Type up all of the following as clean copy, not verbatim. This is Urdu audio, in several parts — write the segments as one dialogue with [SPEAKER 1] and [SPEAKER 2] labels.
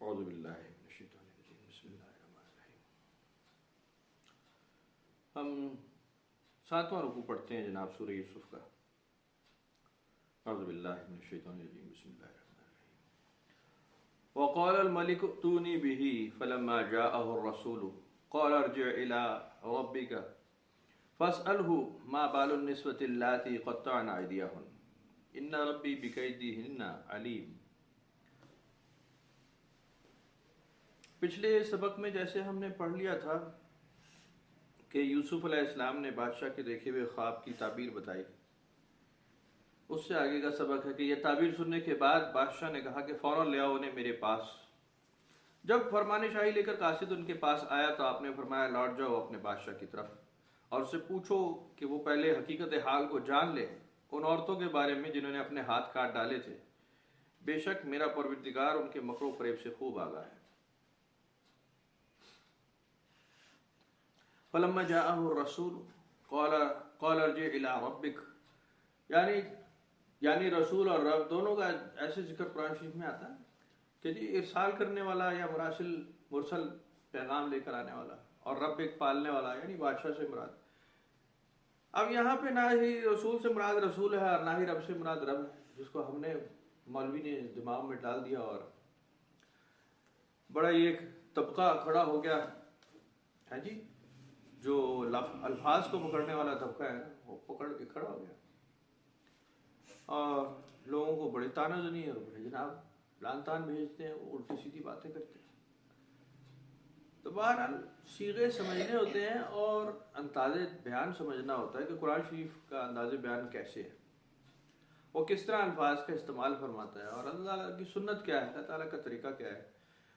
[SPEAKER 1] اعوذ باللہ من الشیطان الرجیم بسم اللہ الرحمن الرحیم۔ ہم 7واں رکوع پڑھتے ہیں جناب سورہ یوسف کا۔ اعوذ باللہ من الشیطان الرجیم بسم اللہ الرحمن الرحیم۔ وقال الملك ائتوني به فلما جاءه الرسول قال ارجع الى ربك فاسأله ما بال النسوة اللاتي قطعن أيديهن ان ربي بكيدهن علیم۔ پچھلے سبق میں جیسے ہم نے پڑھ لیا تھا کہ یوسف علیہ السلام نے بادشاہ کے دیکھے ہوئے خواب کی تعبیر بتائی، اس سے آگے کا سبق ہے کہ یہ تعبیر سننے کے بعد بادشاہ نے کہا کہ فوراً لے آؤ انہیں میرے پاس۔ جب فرمان شاہی لے کر قاصد ان کے پاس آیا تو آپ نے فرمایا لوٹ جاؤ اپنے بادشاہ کی طرف اور اس سے پوچھو کہ وہ پہلے حقیقت حال کو جان لے ان عورتوں کے بارے میں جنہوں نے اپنے ہاتھ کاٹ ڈالے تھے، بے شک میرا پروردگار ان کے مکر و فریب سے خوب آگاہ ہے۔ فلما جاءه الرسول قال ارجع الى ربك، یعنی رسول اور رب دونوں کا ایسے ذکر قرآن شریف میں آتا ہے کہ جی ارسال کرنے والا یا مرسل پیغام لے کر آنے والا، اور رب ایک پالنے والا یعنی بادشاہ سے مراد۔ اب یہاں پہ نہ ہی رسول سے مراد رسول ہے اور نہ ہی رب سے مراد رب ہے، جس کو ہم نے مولوی نے دماغ میں ڈال دیا اور بڑا ہی ایک طبقہ کھڑا ہو گیا ہے جی، جو الفاظ کو پکڑنے والا طبقہ ہے وہ پکڑ کے کھڑا ہو گیا اور لوگوں کو بڑی تانا زنی اور بڑے جناب لان تان بھیجتے ہیں، وہ الٹی سیدھی باتیں کرتے ہیں۔ تو بہرحال صیغے سمجھنے ہوتے ہیں اور انداز بیان سمجھنا ہوتا ہے کہ قرآن شریف کا انداز بیان کیسے ہے، وہ کس طرح الفاظ کا استعمال فرماتا ہے، اور اللہ تعالیٰ کی سنت کیا ہے، اللہ تعالیٰ کا طریقہ کیا ہے،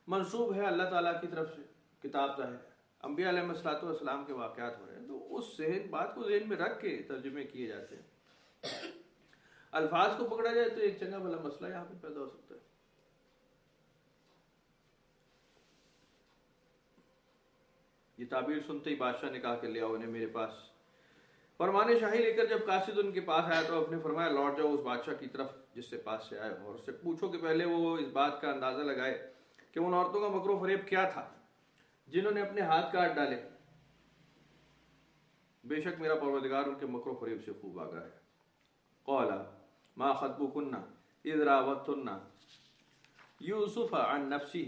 [SPEAKER 1] منسوب ہے اللہ تعالیٰ کی طرف سے کتاب کا ہے، انبیاء علیہ السلام کے واقعات ہو رہے ہیں، تو اس بات کو ذہن میں رکھ کے ترجمے کیے جاتے ہیں۔ الفاظ کو پکڑا جائے تو ایک چنگا بھلا مسئلہ یہاں پہ پیدا ہو سکتا ہے۔ یہ تعبیر سنتے ہی بادشاہ نے کہا کہ لے آؤ انہیں میرے پاس۔ فرمان شاہی لے کر جب قاصد ان کے پاس آیا تو آپ نے فرمایا لوٹ جاؤ اس بادشاہ کی طرف جس سے پاس سے آئے اور اس سے پوچھو کہ پہلے وہ اس بات کا اندازہ لگائے کہ ان عورتوں کا مکر و فریب کیا تھا جنہوں نے اپنے ہاتھ کاٹ ڈالے، بے شک میرا پروردگار ان کے مکر و فریب سے خوب آگاہ ہے۔ قال ما خطبكن اذ راوتن یوسف عن نفسه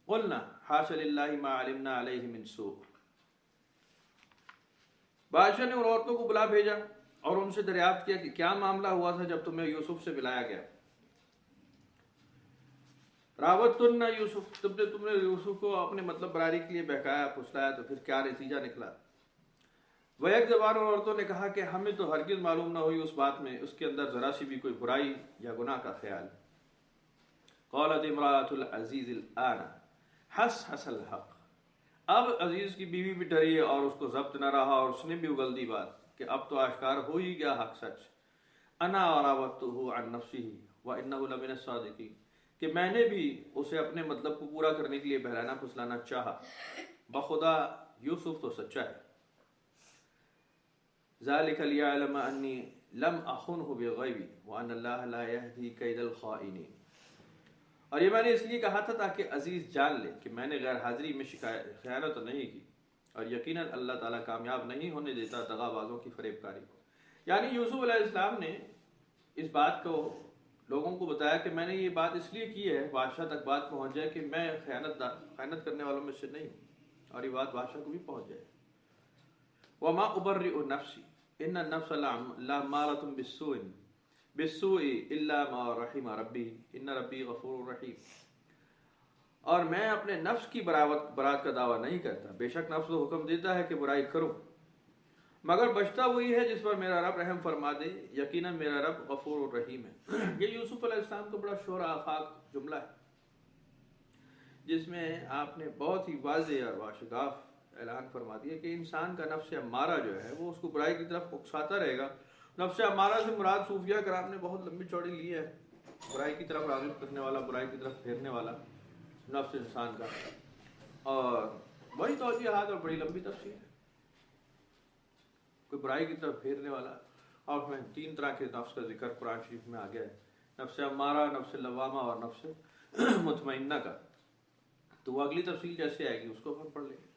[SPEAKER 1] قلنا حاش للہ ما علمنا علیہ من سوء۔ بادشاہ نے ان عورتوں کو بلا بھیجا اور ان سے دریافت کیا کہ کیا معاملہ ہوا تھا جب تمہیں یوسف سے بلایا گیا۔ راوتن یوسف، تم نے یوسف کو اپنے مطلب براری کے لیے بہکایا پھسلایا، تو پھر کیا نتیجہ نکلا؟ وہ ایک زبان اور عورتوں نے کہا کہ ہمیں تو ہرگز معلوم نہ ہوئی اس بات میں اس کے اندر ذرا سی بھی کوئی برائی یا گناہ کا خیال۔ قالت امرأة العزیز الآن حس الحق، اب عزیز کی بیوی بھی ڈری اور اس کو ضبط نہ رہا اور اس نے بھی اگل دی بات کہ اب تو آشکار ہو ہی گیا حق سچ۔ انا راودته عن نفسه وانه لمن الصادقین، کہ میں نے بھی اسے اپنے مطلب کو پورا کرنے کے لیے بہلانا پھسلانا چاہا، بخدا یوسف تو سچا ہے۔ ذالک لیعلم انی لم اخنہ بالغیب وان اللہ لا یہدی کید الخائنین، اور یہ میں نے اس لیے کہا تھا تاکہ عزیز جان لے کہ میں نے غیر حاضری میں خیانت نہیں کی، اور یقیناً اللہ تعالیٰ کامیاب نہیں ہونے دیتا دغا بازوں کی فریب کاری کو۔ یعنی یوسف علیہ السلام نے اس بات کو لوگوں کو بتایا کہ میں نے یہ بات اس لیے کی ہے بادشاہ تک بات پہنچ جائے کہ میں خیانت کرنے والوں میں سے نہیں ہوں، اور یہ بات بادشاہ کو بھی پہنچ جائے۔ وما ابرئ نفسی ان النفس لامارۃ بالسوء الا ما رحم ربی ان ربی غفور رحیم، اور میں اپنے نفس کی برات کا دعویٰ نہیں کرتا، بے شک نفس کو حکم دیتا ہے کہ برائی کرو، مگر بچتا وہی ہے جس پر میرا رب رحم فرما دے، یقیناً میرا رب غفور الرحیم ہے۔ یہ یوسف علیہ السلام کا بڑا شور آفاق جملہ ہے جس میں آپ نے بہت ہی واضح اور واشگاف اعلان فرما دیا کہ انسان کا نفس امارہ جو ہے وہ اس کو برائی کی طرف اکساتا رہے گا۔ نفس امارہ سے مراد صوفیہ کرام نے بہت لمبی چوڑی لی ہے، برائی کی طرف راغب کرنے والا، برائی کی طرف پھیرنے والا نفس انسان کا، اور بڑی توضیحات اور بڑی لمبی تفسیر ہے۔ کوئی برائی کی طرف پھیرنے والا، اور اس میں 3 طرح کے نفس کا ذکر قرآن شریف میں آ گیا ہے، نفس امارہ، نفس لوامہ اور نفس مطمئنہ کا۔ تو وہ اگلی تفصیل جیسے آئے گی اس کو ہم پڑھ لیں گے۔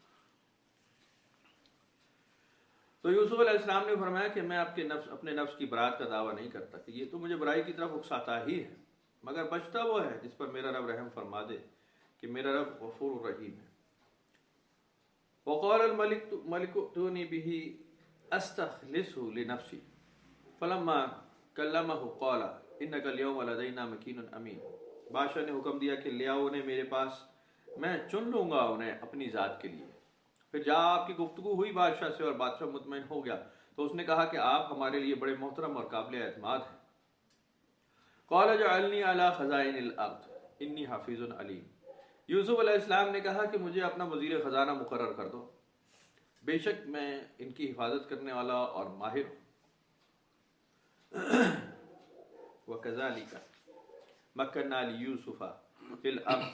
[SPEAKER 1] تو یوسف علیہ السلام نے فرمایا کہ میں اپنے نفس کی برات کا دعویٰ نہیں کرتا کہ یہ تو مجھے برائی کی طرف اکساتا ہی ہے، مگر بچتا وہ ہے جس پر میرا رب رحم فرما دے کہ میرا رب غفور الرحیم ہے۔ وقال الملك ائتوني به استخلصه لنفسي فلما كلمه قال انك اليوم لدينا مكين امين۔ بادشاہ نے حکم دیا کہ لے آؤ انہیں میرے پاس، میں چن لوں گا انہیں اپنی ذات کے لیے۔ پھر جب آپ کی گفتگو ہوئی بادشاہ سے اور بادشاہ مطمئن ہو گیا تو اس نے کہا کہ آپ ہمارے لیے بڑے محترم اور قابل اعتماد ہیں۔ قال اجعلنی علی خزائن الارض انی حفیظ علیم۔ یوسف علیہ السلام نے کہا کہ مجھے اپنا وزیر خزانہ مقرر کر دو، بے شک میں ان کی حفاظت کرنے والا اور ماہر ہوں۔ وَكَذَلِكَ مَكَّنَّا لِيُوسُفَ فِي الْأَرْضِ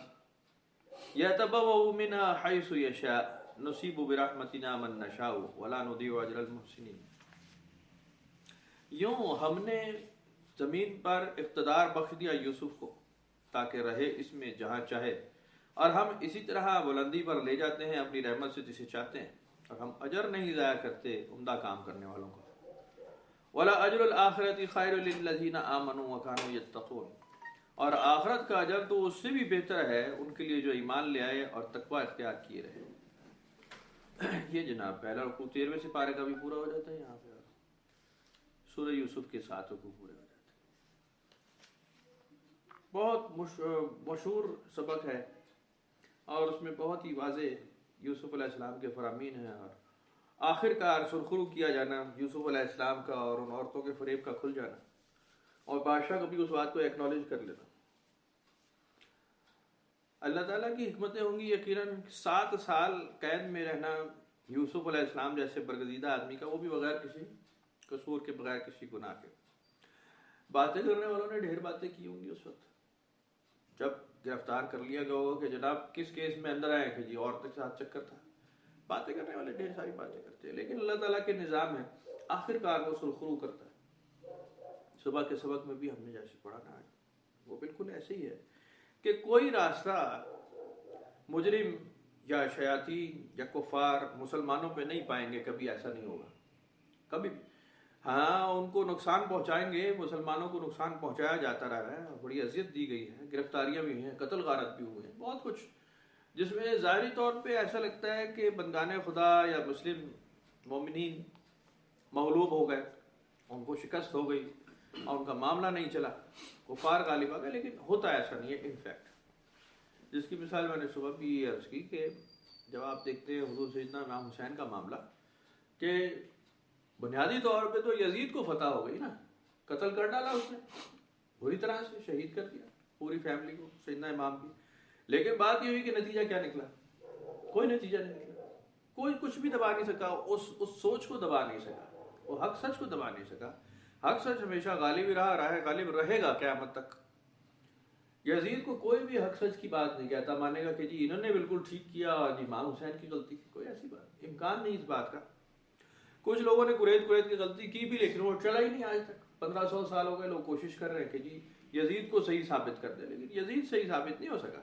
[SPEAKER 1] يَتَبَوَّأُ مِنْهَا حَيْثُ يَشَاءُ نُصِيبُ بِرَحْمَتِنَا مَن نَّشَاءُ وَلَا نُضِيعُ أَجْرَ الْمُحْسِنِينَ۔ یوں ہم نے زمین پر اقتدار بخش دیا یوسف کو تاکہ رہے اس میں جہاں چاہے، اور ہم اسی طرح بلندی پر لے جاتے ہیں اپنی رحمت سے جسے چاہتے ہیں، اور ہم اجر نہیں ضائع کرتے عمدہ کام کرنے والوں کو۔ وَلَا أَجْرُ الْآخِرَةِ خَيْرٌ لِلَّذِينَ آمَنُوا وَكَانُوا يَتَّقُونَ۔ اور آخرت کا اجر تو اس سے بھی بہتر ہے ان کے لیے جو ایمان لے آئے اور تقوی اختیار کیے رہے۔ یہ جناب پہلا رکوع 13ویں سپارے کا بھی پورا ہو جاتا ہے، یہاں پہ سورہ یوسف کے 7 رکوع پورے ہو جاتے ہیں۔ بہت مشہور سبق ہے اور اس میں بہت ہی واضح یوسف علیہ السلام کے فرامین ہیں، اور آخر کار سرخرو کیا جانا یوسف علیہ السلام کا اور ان عورتوں کے فریب کا کھل جانا، اور بادشاہ کبھی اس بات کو ایکنالج کر لینا۔ اللہ تعالیٰ کی حکمتیں ہوں گی یقیناً 7 سال قید میں رہنا یوسف علیہ السلام جیسے برگزیدہ آدمی کا، وہ بھی بغیر کسی قصور کے، بغیر کسی گناہ کے۔ باتیں کرنے والوں نے ڈھیر باتیں کی ہوں گی اس وقت جب گرفتار کر لیا گیا ہوگا کہ جناب کس کیس میں اندر آئے کہ جی عورت کے ساتھ چکر تھا۔ باتیں کرنے والے ڈھیر ساری باتیں کرتے ہیں، لیکن اللہ تعالیٰ کے نظام ہے، آخر کار وہ سرخرو کرتا ہے۔ صبح کے سبق میں بھی ہم نے جیسے پڑھا نا، وہ بالکل ایسے ہی ہے کہ کوئی راستہ مجرم یا شیاطین یا کفار مسلمانوں پہ نہیں پائیں گے، کبھی ایسا نہیں ہوگا، کبھی بھی۔ ہاں ان کو نقصان پہنچائیں گے، مسلمانوں کو نقصان پہنچایا جاتا رہا ہے، بڑی اذیت دی گئی ہے، گرفتاریاں بھی ہیں، قتل غارت بھی ہوئے ہیں، بہت کچھ، جس میں ظاہری طور پہ ایسا لگتا ہے کہ بندگان خدا یا مسلم مومنین مغلوب ہو گئے، ان کو شکست ہو گئی اور ان کا معاملہ نہیں چلا، کفار غالب آ گئے، لیکن ہوتا ایسا نہیں ہے انفیکٹ۔ جس کی مثال میں نے صبح بھی یہ عرض کی کہ جب آپ دیکھتے ہیں حضور سیدنا امام حسین کا معاملہ، کہ بنیادی طور پہ تو یزید کو فتح ہو گئی نا، قتل کر ڈالا اس نے، بری طرح سے شہید کر دیا پوری فیملی کو، سیدنا امام کی۔ لیکن بات یہ ہوئی کہ نتیجہ کیا نکلا؟ کوئی نتیجہ نہیں نکلا، کوئی کچھ بھی دبا نہیں سکا، اس سوچ کو دبا نہیں سکا، وہ حق سچ کو دبا نہیں سکا۔ حق سچ ہمیشہ غالب ہی رہا ہے، غالب رہے گا قیامت تک۔ یزید کو کوئی بھی حق سچ کی بات نہیں کہتا، مانے گا کہ جی انہوں نے بالکل ٹھیک کیا اور جی امام حسین کی غلطی تھی، کوئی ایسی بات، امکان نہیں اس بات کا۔ کچھ لوگوں نے قرید کی غلطی کی بھی، لیکن وہ چلا ہی نہیں آج تک، 1500 سال ہو گئے، لوگ کوشش کر رہے ہیں کہ جی یزید کو صحیح ثابت کر دے، لیکن یزید صحیح ثابت نہیں ہو سکا۔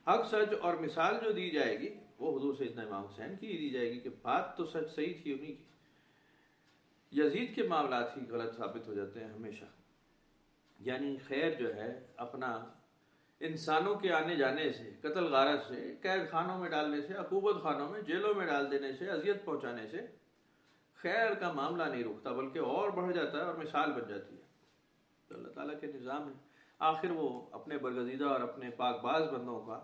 [SPEAKER 1] حق سچ اور مثال جو دی جائے گی وہ حضور سیدنا امام حسین کی دی جائے گی کہ بات تو سچ صحیح تھی انہی کی، یزید کے معاملات ہی غلط ثابت ہو جاتے ہیں ہمیشہ۔ یعنی خیر جو ہے اپنا انسانوں کے آنے جانے سے، قتل غارت سے، قید خانوں میں ڈالنے سے، عقوبت خانوں میں، جیلوں میں ڈال دینے سے، اذیت پہنچانے سے خیر کا معاملہ نہیں رکتا، بلکہ اور بڑھ جاتا ہے اور مثال بن جاتی ہے۔ تو اللہ تعالیٰ کے نظام ہے، آخر وہ اپنے برگزیدہ اور اپنے پاک باز بندوں کا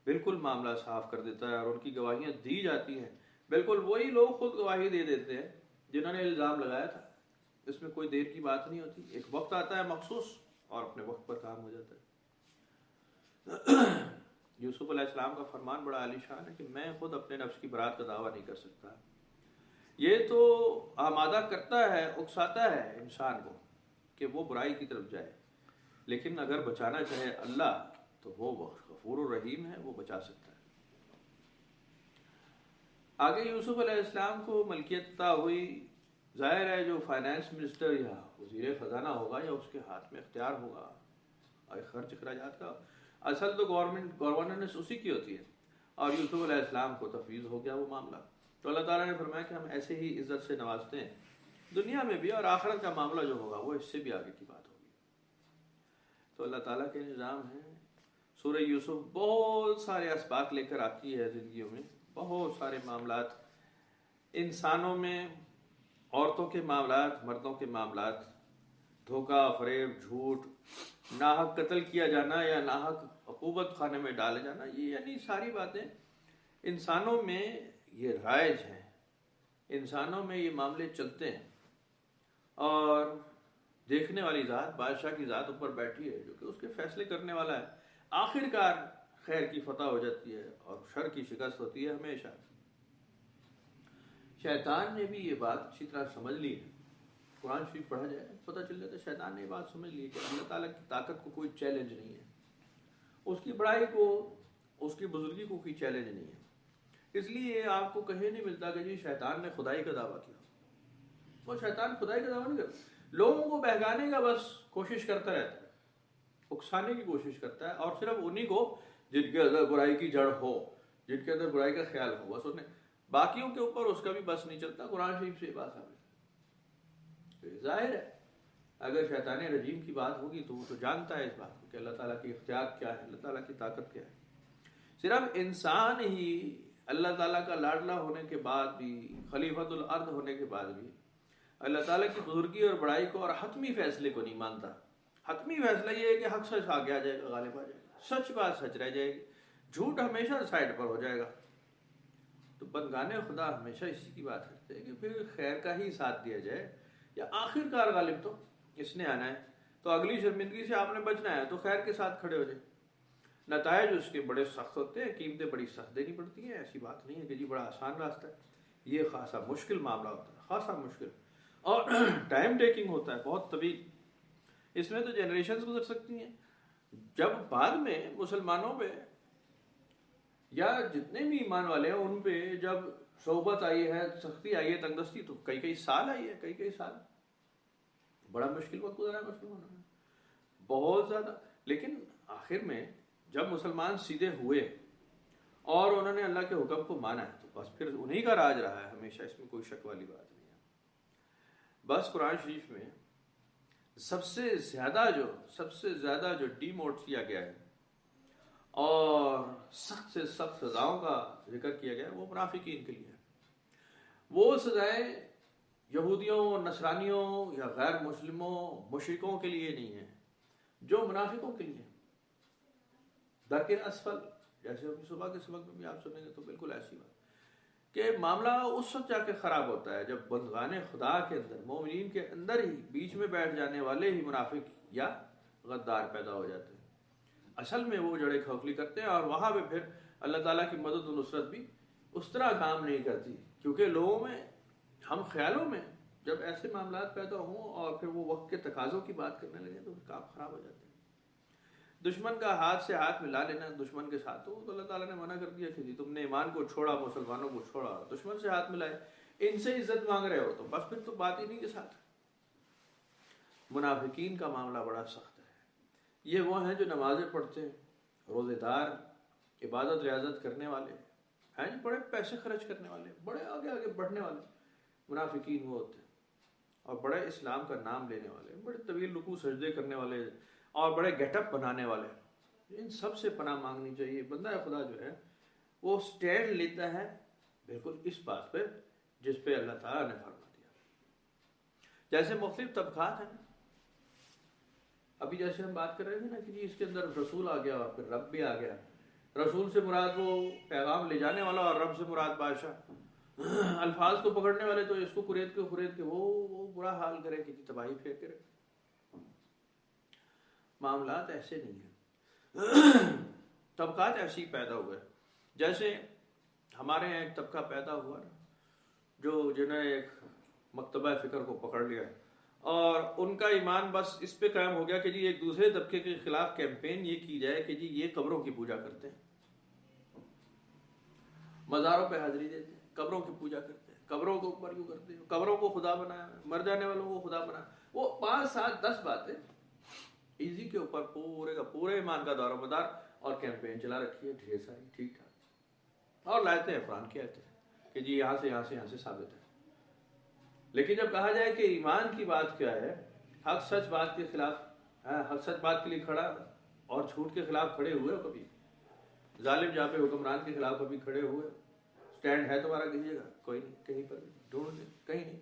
[SPEAKER 1] بالکل معاملہ صاف کر دیتا ہے، اور ان کی گواہیاں دی جاتی ہیں، بالکل وہی لوگ خود گواہی دے دیتے ہیں جنہوں نے الزام لگایا تھا۔ اس میں کوئی دیر کی بات نہیں ہوتی، ایک وقت آتا ہے مخصوص اور اپنے وقت پر کام ہو جاتا ہے۔ یوسف علیہ السلام کا فرمان بڑا عالی شان ہے کہ میں خود اپنے نفس کی برات کا دعویٰ نہیں کر سکتا۔ یہ تو آمادہ کرتا ہے، اکساتا ہے انسان کو کہ وہ برائی کی طرف جائے، لیکن اگر بچانا چاہے اللہ تو وہ غفور الرحیم ہے، وہ بچا سکتا ہے۔ آگے یوسف علیہ السلام کو ملکیت عطا ہوئی، ظاہر ہے جو فائنانس منسٹر یا وزیر خزانہ ہوگا یا اس کے ہاتھ میں اختیار ہوگا اور خرچ اخراجات کا، اصل تو گورننس اسی کی ہوتی ہے، اور یوسف علیہ السلام کو تفویض ہو گیا وہ معاملہ. تو اللہ تعالیٰ نے فرمایا کہ ہم ایسے ہی عزت سے نوازتے ہیں دنیا میں بھی، اور آخرت کا معاملہ جو ہوگا وہ اس سے بھی آگے کی بات ہوگی. تو اللہ تعالیٰ کے نظام ہیں. سورہ یوسف بہت سارے اسباق لے کر آتی ہے زندگیوں میں، بہت سارے معاملات انسانوں میں، عورتوں کے معاملات، مردوں کے معاملات، دھوکہ، فریب، جھوٹ، ناحق قتل کیا جانا یا ناحق عقوبت خانے میں ڈالے جانا، یہ یعنی ساری باتیں انسانوں میں یہ رائج ہیں، انسانوں میں یہ معاملے چلتے ہیں. اور دیکھنے والی ذات، بادشاہ کی ذات اوپر بیٹھی ہے جو کہ اس کے فیصلے کرنے والا ہے. آخر کار خیر کی فتح ہو جاتی ہے اور شر کی شکست ہوتی ہے ہمیشہ. شیطان نے بھی یہ بات اچھی طرح سمجھ لی ہے. قرآن شریف پڑھا جائے پتہ چل جاتا ہے شیطان نے یہ بات سمجھ لی ہے کہ اللہ تعالیٰ کی طاقت کو کوئی چیلنج نہیں ہے، اس کی بڑائی کو، اس کی بزرگی کو کوئی چیلنج نہیں ہے. اس لیے آپ کو کہیں نہیں ملتا کہ جی شیطان نے خدائی کا دعویٰ کیا. وہ شیطان خدائی کا دعویٰ نہیں کرتا، لوگوں کو بہکانے کا بس کوشش کرتا رہتا ہے، اکسانے کی کوشش کرتا ہے، اور صرف انہی کو جن کے اندر برائی کی جڑ ہو، جن کے اندر برائی کا خیال ہو، بس انہیں، باقیوں کے اوپر اس کا بھی بس نہیں چلتا. قرآن شریف سے یہ بات ثابت ہے. ظاہر ہے اگر شیطان رجیم کی بات ہوگی تو وہ تو جانتا ہے اس بات کو کہ اللہ تعالیٰ کی اختیار کیا ہے، اللہ تعالیٰ کی طاقت کیا ہے. صرف انسان ہی اللہ تعالیٰ کا لاڈلا ہونے کے بعد بھی، خلیفۃ الارض ہونے کے بعد بھی اللہ تعالیٰ کی بزرگی اور بڑائی کو اور حتمی فیصلے کو نہیں مانتا. حتمی فیصلہ یہ ہے کہ حق سچ آگے آ جائے گا، غالب آ جائے گا، سچ بات سچ رہ جائے گی، جھوٹ ہمیشہ سائڈ پر ہو جائے گا. تو بندگان خدا ہمیشہ اسی کی بات کرتے ہیں کہ پھر خیر کا ہی ساتھ دیا جائے، یا آخر کار غالب تو اس نے آنا ہے. تو اگلی شرمندگی سے آپ نے بچنا ہے تو خیر کے ساتھ کھڑے ہو جائے. نتائج اس کے بڑے سخت ہوتے ہیں، قیمتیں بڑی سخت دینی پڑتی ہیں. ایسی بات نہیں ہے کہ جی بڑا آسان راستہ ہے، یہ خاصا مشکل معاملہ ہوتا ہے، خاصا مشکل، اور ٹائم ٹیکنگ ہوتا ہے، بہت طویل. اس میں تو جنریشنز گزر سکتی ہیں. جب بعد میں مسلمانوں پہ یا جتنے بھی ایمان والے ہیں ان پہ جب صحبت آئی ہے، سختی آئی ہے، تنگدستی، تو کئی سال آئی ہے، کئی سال، بڑا مشکل وقت گزرا ہے مسلمانوں نے، بہت زیادہ. لیکن آخر میں جب مسلمان سیدھے ہوئے اور انہوں نے اللہ کے حکم کو مانا ہے تو بس پھر انہی کا راج رہا ہے ہمیشہ، اس میں کوئی شک والی بات نہیں ہے. بس قرآن شریف میں سب سے زیادہ جو ڈیموٹ کیا گیا ہے اور سخت سے سخت سزاؤں کا ذکر کیا گیا ہے وہ منافقین کے لیے ہے. وہ سزائیں یہودیوں، نصرانیوں یا غیر مسلموں، مشرکوں کے لیے نہیں ہیں، جو منافقوں کے لیے. درکن اسفل، جیسے ابھی صبح کے سبق میں بھی آپ سنیں گے تو بالکل ایسی بات کہ معاملہ اس وقت جا کے خراب ہوتا ہے جب بندگان خدا کے اندر، مومنین کے اندر ہی بیچ میں بیٹھ جانے والے ہی منافق یا غدار پیدا ہو جاتے ہیں. اصل میں وہ جڑیں کھوکھلی کرتے ہیں، اور وہاں پہ پھر اللہ تعالیٰ کی مدد و نصرت بھی اس طرح کام نہیں کرتی، کیونکہ لوگوں میں، ہم خیالوں میں جب ایسے معاملات پیدا ہوں اور پھر وہ وقت کے تقاضوں کی بات کرنے لگے تو کام خراب ہو جاتے ہیں. دشمن کا ہاتھ سے ہاتھ ملا لینا دشمن کے ساتھ، تو اللہ تعالیٰ نے منع کر دیا کہ جی تم نے ایمان کو چھوڑا، مسلمانوں کو چھوڑا، دشمن سے ہاتھ ملائے، ان سے عزت مانگ رہے ہو، تو بس پھر تو بات ہی نہیں کے ساتھ. منافقین کا معاملہ بڑا سخت ہے. یہ وہ ہیں جو نمازیں پڑھتے ہیں، روزے دار، عبادت ریاضت کرنے والے ہیں، جی بڑے پیسے خرچ کرنے والے، بڑے آگے بڑھنے والے. منافقین وہ ہوتے ہیں، اور بڑے اسلام کا نام لینے والے، بڑے طویل رکوع سجدے کرنے والے، اور بڑے گیٹ اپ بنانے والے. ان سب سے پناہ مانگنی چاہیے. بندہ خدا جو ہے وہ سٹینڈ لیتا ہے بالکل اس بات پہ جس پہ اللہ تعالیٰ نے فرما دیا. جیسے مختلف طبقات ہیں، ابھی جیسے ہم بات کر رہے تھے نا کہ جی اس کے اندر رسول آ گیا اور پھر رب بھی آ گیا. رسول سے مراد وہ پیغام لے جانے والا، اور رب سے مراد بادشاہ. الفاظ کو پکڑنے والے تو اس کو خرید کے وہ برا حال کرے کہ تباہی پھیر کے رکھے. معاملات ایسے نہیں ہیں. طبقات ایسی پیدا ہوئے، جیسے ہمارے یہاں ایک طبقہ پیدا ہوا جو جنہیں ایک مکتبہ فکر کو پکڑ لیا، اور ان کا ایمان بس اس پہ قائم ہو گیا کہ جی ایک دوسرے طبقے کے خلاف کیمپین یہ کی جائے کہ جی یہ قبروں کی پوجا کرتے ہیں، مزاروں پہ حاضری دیتے ہیں، قبروں کی پوجا کرتے ہیں، قبروں کو اوپر یوں کرتے ہیں، قبروں کو خدا بنایا، مر جانے والوں کو خدا بنایا. وہ 5 7 10 باتیں ایزی کے اوپر پورے کا پورے ایمان کا دار و مدار، اور کیمپین چلا رکھی ہے ڈھیر ساری ٹھیک ٹھاک، اور لائے تھے عفران کے آتے کہ جی یہاں سے ثابت ہے. لیکن جب کہا جائے کہ ایمان کی بات کیا ہے، حق سچ بات کے خلاف، حق سچ بات کے لیے کھڑا اور جھوٹ کے خلاف کھڑے ہوئے ہو کبھی؟ ظالم جہاں پہ حکمران کے خلاف کبھی کھڑے ہوئے؟ سٹینڈ ہے تمہارا کسی جگہ؟ کوئی نہیں، کہیں پر ڈھونڈ لیں، کہیں نہیں.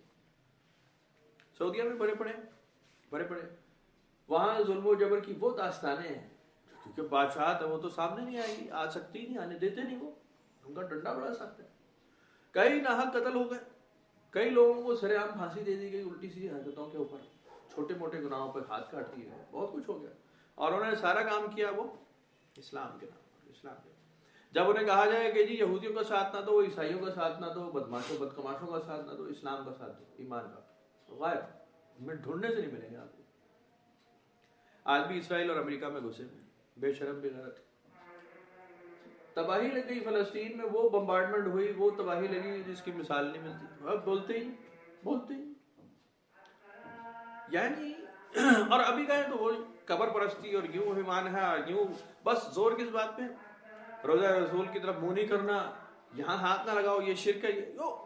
[SPEAKER 1] سعودیہ میں بڑے پڑے وہاں ظلم و جبر کی وہ داستانیں ہیں، کیونکہ بادشاہت ہے وہ تو سامنے نہیں آئے گی، آ سکتی نہیں، آنے دیتے نہیں، وہ ان کا ڈنڈا بڑا سخت ہے. کئی ناحق قتل ہو گئے، کئی لوگوں کو سرے عام پھانسی دے دی گئی الٹی سیدھی حرکتوں کے اوپر، چھوٹے موٹے گناہوں پہ ہاتھ کاٹ دیے گئے، بہت کچھ ہو گیا. اور انہوں نے سارا کام کیا وہ اسلام کے نام پر. اسلام کے جب انہیں کہا جائے کہ جی یہودیوں کا ساتھ نہ دو، عیسائیوں کا ساتھ نہ دو، بدکماشوں کا ساتھ نہ دو، اسلام کا ساتھ دو، ایمان کا، غائب، میں ڈھونڈنے سے نہیں ملیں گے آپ کو. آج بھی اسرائیل اور امریکہ میں گھسے ہوئے، بے شرم بے غیرت. تباہی لگ گئی فلسطین میں، وہ بمبارڈمنٹ ہوئی، وہ تباہی لگی جس کی مثال نہیں ملتی. اب بولتے ہی یعنی اور ابھی کہیں تو وہ قبر پرستی اور یوں ایمان ہے، یوں بس زور کس بات پہ؟ روزہ رسول کی طرف منہ نہیں کرنا، یہاں ہاتھ نہ لگاؤ، یہ شرک ہے.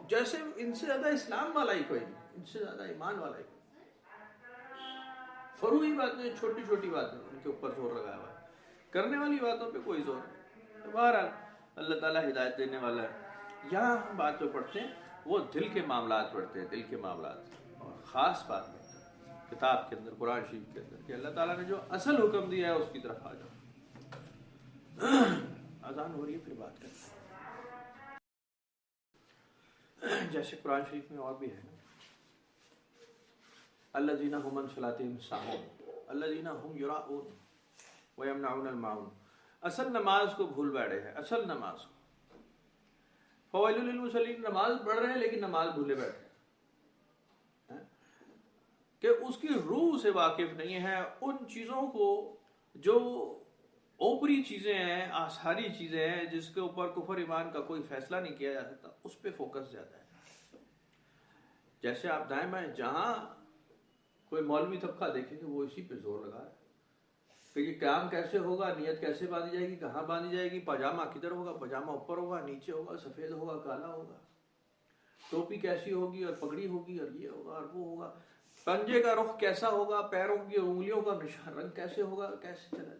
[SPEAKER 1] جیسے ان سے زیادہ اسلام والا ہی کوئی نہیں، ان سے زیادہ ایمان والا ہی کوئی. فروعی باتیں، چھوٹی چھوٹی باتیں ان کے اوپر زور لگایا ہوا ہے، کرنے والی باتوں پہ کوئی زور نہیں. بہرحال اللہ تعالیٰ ہدایت دینے والا ہے. یہاں ہم بات جو پڑھتے ہیں وہ دل کے معاملات پڑھتے ہیں، دل کے معاملات، اور خاص بات پڑھتے ہیں کتاب کے اندر، قرآن شریف کے اندر، کہ اللہ تعالیٰ نے جو اصل حکم دیا ہے اس کی طرف آ جاؤ. اذان ہو رہی ہے، پھر بات کرتے ہیں. جیسے قرآن شریف میں اور بھی ہے، الذین هم عن صلاتهم ساہون الذین هم یراؤون ویمنعون الماعون. اصل نماز کو بھول بیٹھے ہیں، اصل نماز کو. فویل للمصلین، نماز پڑھ رہے ہیں لیکن نماز بھولے بیٹھے، کہ اس کی روح سے واقف نہیں ہے، ان چیزوں کو جو اوپری چیزیں ہیں، آثاری چیزیں ہیں، جس کے اوپر کفر ایمان کا کوئی فیصلہ نہیں کیا جا سکتا، اس پہ فوکس زیادہ ہے. جیسے آپ دائیں بائیں جہاں کوئی مولوی طبقہ دیکھیں گے وہ اسی پہ زور لگا ہے کہ یہ قیام کیسے ہوگا، نیت کیسے باندھی جائے گی، کہاں باندھی جائے گی، پاجامہ کدھر ہوگا، پاجامہ اوپر ہوگا، نیچے ہوگا، سفید ہوگا، کالا ہوگا، ٹوپی کیسی ہوگی اور پگڑی ہوگی اور یہ ہوگا اور وہ ہوگا، پنجے کا رخ کیسا ہوگا، پیروں کی انگلیوں کا نشان رنگ کیسے ہوگا، کیسے چلا.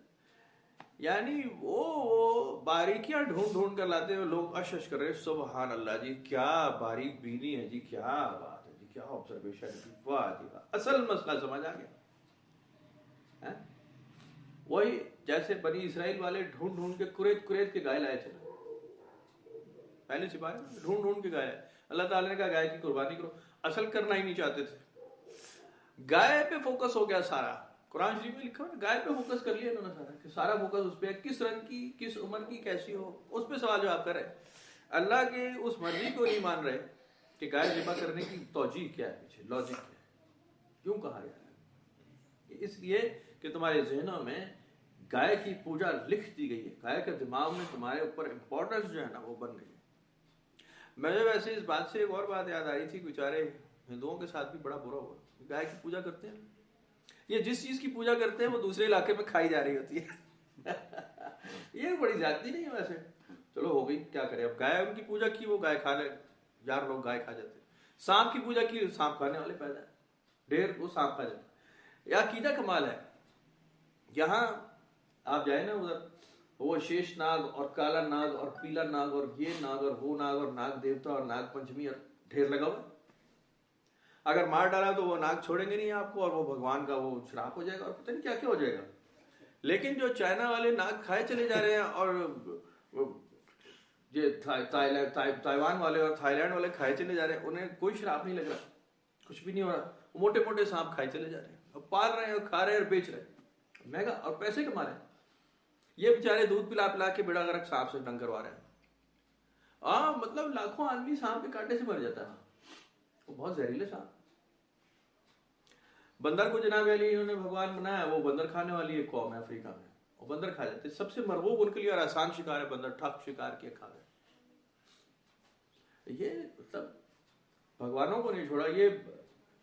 [SPEAKER 1] یعنی وہ باریکیاں ڈھونڈ ڈھونڈ کر لاتے ہیں. لوگ اشش کر رہے، سبحان اللہ جی، کیا باریک بینی ہے جی، کیا بات ہے جی، کیا آبزرویشن ہے جی، واہ جی واہ، اصل مسئلہ سمجھ آ گیا. وہی جیسے بنی اسرائیل والے ڈھونڈ ڈھونڈ کے کریت کے گائے لائے تھے، پہلے سپاہی ڈھونڈ ڈھونڈ کے گائے. اللہ تعالیٰ نے کہا گائے کی قربانی کرو، اصل کرنا ہی نہیں چاہتے تھے، گائے پہ فوکس ہو گیا سارا. قرآن شریف میں لکھا ہے گائے پہ فوکس کر لیا انہوں نے سارا، کہ سارا فوکس اس پہ، کس رنگ کی، کس عمر کی، کیسی ہو، اس پہ سوال جواب کر رہے. اللہ کے اس مرضی کو نہیں مان رہے کہ گائے ذبح کرنے کی توجیہ کیا ہے، پیچھے لاجک کیا ہے، کیوں کہا گیا ہے. اس لیے کہ تمہارے ذہنوں میں گائے کی پوجا لکھ دی گئی ہے، گائے کے دماغ میں تمہارے اوپر امپورٹنس جو ہے نا وہ بن گئی ہے. مجھے ویسے اس بات سے ایک اور بات یاد آئی تھی، بیچارے ہندوؤں کے ساتھ بھی بڑا برا ہوا. گائے کی پوجا کرتے ہیں، یہ جس چیز کی پوجا کرتے ہیں وہ دوسرے علاقے میں کھائی جا رہی ہوتی ہے. یہ بڑی زیادتی نہیں ہے ویسے، چلو ہو گئی، کیا کرے. اب گائے ان کی پوجا کی، وہ گائے کھا لے، یار لوگ گائے کھا جاتے. سانپ کی پوجا کی، سانپ کھانے والے پیدا ہے، ڈھیر وہ سانپ کھا جاتے. یہ عقیدہ کمال ہے. یہاں آپ جائیں نا ادھر، وہ شیش ناگ اور کالا ناگ اور پیلا ناگ اور یہ ناگ اور وہ ناگ اور ناگ دیوتا اور ناگ پنچمی اور ڈھیر لگا ہوا. اگر مار ڈالا تو وہ ناگ چھوڑیں گے نہیں آپ کو، اور وہ بھگوان کا وہ شراپ ہو جائے گا اور پتہ نہیں کیا کیا ہو جائے گا. لیکن جو چائنا والے ناگ کھائے چلے جا رہے ہیں، اور یہ تائیوان والے اور تھائی لینڈ والے کھائے چلے جا رہے ہیں، انہیں کوئی شراپ نہیں لگ رہا، کچھ بھی نہیں ہو رہا. وہ موٹے موٹے سانپ کھائے چلے جا رہے ہیں، اور پال رہے ہیں اور کھا رہے ہیں اور بیچ رہے ہیں مہنگا، اور پیسے کما رہے ہیں. یہ بیچارے دودھ پلا پلا کے بیڑا غرق سانپ سے ڈنگ کروا رہے ہیں. مطلب لاکھوں آدمی سانپ کے کانٹے سے مر جاتا ہے، وہ بہت زہریلے سانپ. بندر کو جناب علی انہوں نے بھگوان بنایا، وہ بندر کھانے والی ایک قوم ہے افریقہ میں، وہ بندر کھا جاتے. سب سے مرغوب ان کے لیے اور آسان شکار ہے بندر، ٹھک شکار کیا کھا گئے. یہ مطلب بھگوانوں کو نہیں چھوڑا. یہ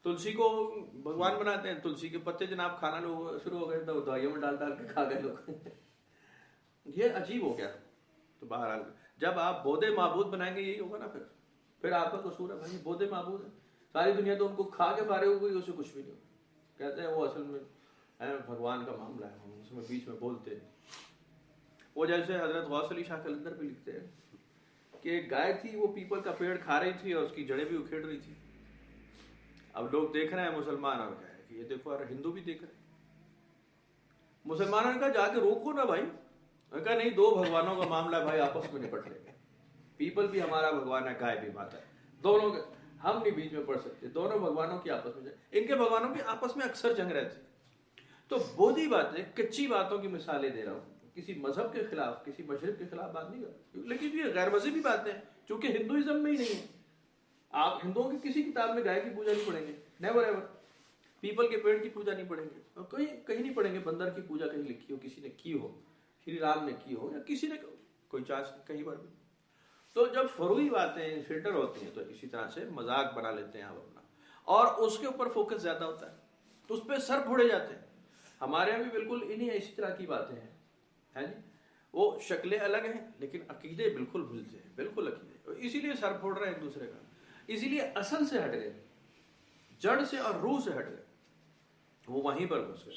[SPEAKER 1] تلسی کو بھگوان بناتے ہیں، تلسی کے پتے جناب کھانا لوگ شروع ہو گئے تو دوائیوں میں ڈال ڈال کے کھا گئے لوگ. یہ عجیب ہو گیا. تو بہرحال جب آپ بودے معبود بنائیں گے یہی ہوگا نا. پھر آپ کا قصور ہے بھائی. بودے معبود ہیں, ساری دنیا تو ان کو کھا کے فارغ ہو گئی, اسے کچھ بھی نہیں ہوگا. کہتے ہیں وہ اصل میں بھگوان کا معاملہ ہے, ہم اس میں بیچ میں بولتے ہیں. وہ جیسے حضرت غوث علی شاہ قلندر بھی لکھتے ہیں کہ ایک گائے تھی, وہ پیپل کا پیڑ کھا رہی تھی اور اس کی جڑیں بھی اکھیڑ رہی تھی. اب لوگ دیکھ رہے ہیں مسلمان, اور کہا ہے کہ یہ دیکھو, اور ہندو بھی دیکھ رہے ہیں. مسلمانوں نے کہا جا کے روکو نا بھائی. انہوں نے کہا نہیں, دو بھگوانوں کا معاملہ ہے بھائی, آپس میں نپٹ لیں گے. پیپل بھی ہمارا بھگوان ہے, گائے بھی ماتا ہے, دونوں کے ہم نہیں بیچ میں پڑ سکتے. دونوں بھگوانوں کی آپس میں, ان کے بھگوانوں کی آپس میں اکثر جنگ رہتی. تو بودھی باتیں, کچی باتوں کی مثالیں دے رہا ہوں. کسی مذہب کے خلاف, کسی مشرق کے خلاف بات نہیں کر رہا, لیکن یہ غیر مذہبی باتیں ہیں چونکہ ہندوازم میں ہی نہیں ہے. آپ ہندوؤں کی کسی کتاب میں گائے کی پوجا نہیں پڑھیں گے, نیور ایور. پیپل کے پیڑ کی پوجا نہیں پڑھیں گے, اور کہیں نہیں پڑھیں گے بندر کی پوجا کہیں لکھی ہو, کسی نے کی ہو, شری رام نے کی ہو, یا کسی نے کوئی چانس کہیں پر بھی. تو جب فروعی باتیں فلٹر ہوتی ہیں تو اسی طرح سے مذاق بنا لیتے ہیں آپ اپنا, اور اس کے اوپر فوکس زیادہ ہوتا ہے, تو اس پہ سر پھوڑے جاتے ہیں. ہمارے یہاں بھی بالکل انہی اسی طرح کی باتیں ہیں جی. وہ شکلیں الگ ہیں لیکن عقیدے بالکل ملتے ہیں, بالکل عقیدے. اسی لیے سر پھوڑ رہے ہیں ایک دوسرے کا, اسی لیے اصل سے ہٹ گئے, جڑ سے اور روح سے ہٹ گئے. وہ وہیں پر گھس گئے,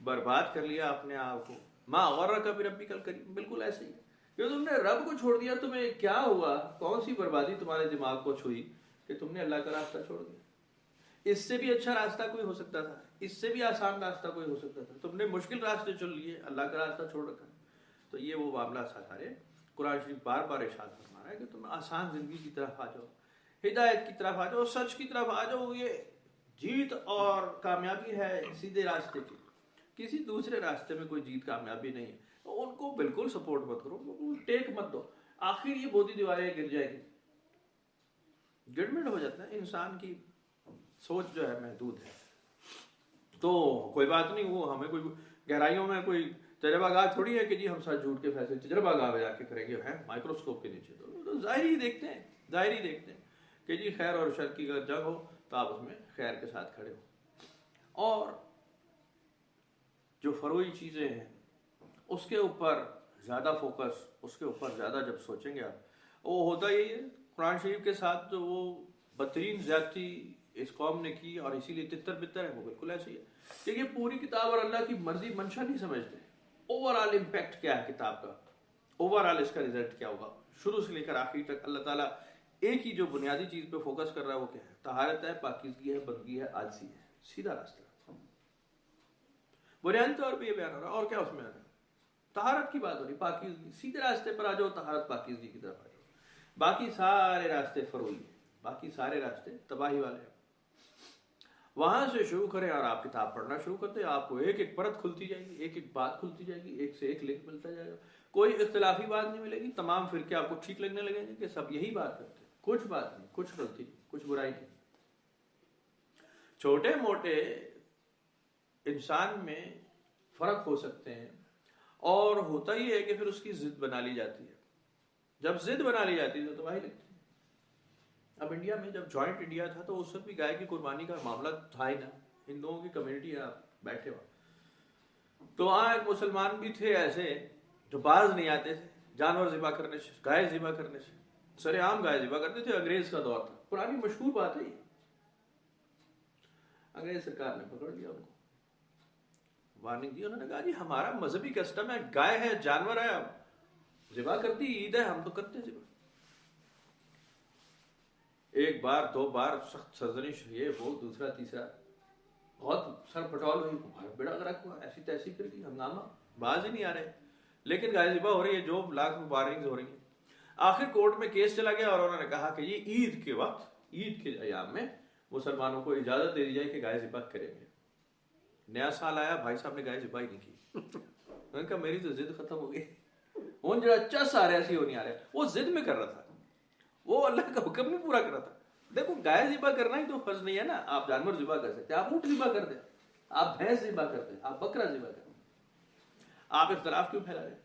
[SPEAKER 1] برباد کر لیا اپنے آپ کو. ماں غرک بربک الکریم, بالکل ایسے ہی. کہ تم نے رب کو چھوڑ دیا, تمہیں کیا ہوا, کون سی بربادی تمہارے دماغ کو چھوئی کہ تم نے اللہ کا راستہ چھوڑ دیا. اس سے بھی اچھا راستہ کوئی ہو سکتا تھا, اس سے بھی آسان راستہ کوئی ہو سکتا تھا, تم نے مشکل راستے چن لیے, اللہ کا راستہ چھوڑ رکھا. تو یہ وہ معاملہ سارے قرآن شریف بار بار ارشاد فرما رہا ہے کہ تم آسان زندگی کی طرف آ جاؤ, ہدایت کی طرف آ جاؤ, سچ کی طرف آ جاؤ. یہ جیت اور کامیابی ہے سیدھے راستے کی, کسی دوسرے راستے میں کوئی جیت کامیابی نہیں ہے. ان کو بالکل سپورٹ مت کرو, ٹیک مت دو. آخر یہ بودھی دیواریں گر جائے گی, گڑمڑ ہو جاتا ہے. انسان کی سوچ جو ہے محدود ہے. تو کوئی بات نہیں, وہ ہمیں کوئی گہرائیوں میں کوئی تجربہ گاہ تھوڑی ہے کہ جی ہم سچ جھوٹ کے فیصلے تجربہ گاہ میں جا کے کریں گے, ہے مائکروسکوپ کے نیچے. تو ظاہر ہی دیکھتے ہیں, ظاہر ہی دیکھتے ہیں کہ جی خیر اور شر کی اگر جنگ ہو تو آپ اس میں خیر کے ساتھ کھڑے ہو. اور جو فروعی چیزیں ہیں اس کے اوپر زیادہ فوکس, اس کے اوپر زیادہ جب سوچیں گے آپ, وہ ہوتا یہی ہے. قرآن شریف کے ساتھ جو وہ بدترین زیادتی اس قوم نے کی, اور اسی لیے تتر بتر ہے, وہ بالکل ایسے ہی ہے کہ یہ پوری کتاب اور اللہ کی مرضی منشا نہیں سمجھتے. اوور آل امپیکٹ کیا ہے کتاب کا, اوور آل اس کا رزلٹ کیا ہوگا, شروع سے لے کر آخر تک اللہ تعالیٰ ایک ہی جو بنیادی چیز پہ فوکس کر رہا ہے وہ کیا ہے, طہارت ہے, پاکیزگی ہے, بندگی ہے, عاجزی ہے, سیدھا راستہ. بنیادی طور پہ یہ بیان ہو رہا ہے, اور کیا اس میں آ رہا ہے, طہارت کی بات ہو رہی, پاکیزگی. سیدھے راستے پر آ جاؤ, طہارت پاکیزگی کی طرف آ جاؤ. باقی سارے راستے فروعی ہیں, باقی سارے راستے تباہی والے ہیں. وہاں سے شروع کریں اور آپ کتاب پڑھنا شروع کرتے ہیں, آپ کو ایک ایک پرت کھلتی جائے گی, ایک ایک بات کھلتی جائے گی, ایک سے ایک لنک ملتا جائے گا. کوئی اختلافی بات نہیں ملے گی. تمام فرقے آپ کو ٹھیک لگنے لگیں گے کہ سب یہی بات کرتے ہیں, کچھ بات نہیں, کچھ غلطی نہیں, کچھ برائی نہیں. چھوٹے موٹے انسان میں فرق ہو سکتے ہیں, اور ہوتا ہی ہے کہ پھر اس کی ضد بنا لی جاتی ہے. جب ضد بنا لی جاتی ہے تو تباہی لگتی ہے. اب انڈیا میں جب جوائنٹ انڈیا تھا تو اس وقت بھی گائے کی قربانی کا معاملہ تھا ہی نا. ہندوؤں کی کمیونٹی ہے, آپ بیٹھے ہو, تو وہاں ایک مسلمان بھی تھے ایسے جو باز نہیں آتے تھے جانور ذبح کرنے سے, گائے ذبح کرنے سے. سر عام گائے ذبح کرتے تھے, انگریز کا دور تھا, پرانی مشہور بات ہے یہ. انگریز سرکار نے پکڑ لیا ان کو, وارننگ دی. انہوں نے کہا جی ہمارا مذہبی کسٹم ہے, گائے ہے, جانور ہے, اب ذبح کرتی, عید ہے, ہم تو کرتے ہیں ذبح. ایک بار دو بار سخت سرزنش, یہ وہ, دوسرا تیسرا, بہت سر پٹول ہوئی, بیڑا غرق ہوا, ایسی تیسی کر دی, ہنگامہ, باز ہی نہیں آ رہے. لیکن گائے ذبح ہو رہی ہے, جو لاکھ وارننگز ہو رہی ہیں. آخر کورٹ میں کیس چلا گیا, اور انہوں نے کہا کہ یہ عید کے وقت, عید کے ایام میں مسلمانوں کو اجازت دے دی جائے کہ گائے ذبح کریں گے. نیا سال آیا, بھائی صاحب نے گائے ذبح ہی نہیں کی. میں نے کہا میری تو ضد ختم ہو گئی. وہ جو چس آ رہا ہے, سی ہو نہیں آ رہا, وہ ضد میں کر رہا تھا, وہ اللہ کا حکم نہیں پورا کر رہا تھا. دیکھو گائے ذبح کرنا ہی تو فرض نہیں ہے نا. آپ جانور ذبح کر سکتے, آپ اونٹ ذبح کر دیں, آپ بھینس ذبح کر دیں, آپ بکرا ذبح کر دیں. آپ اختلاف کیوں پھیلا رہے ہیں؟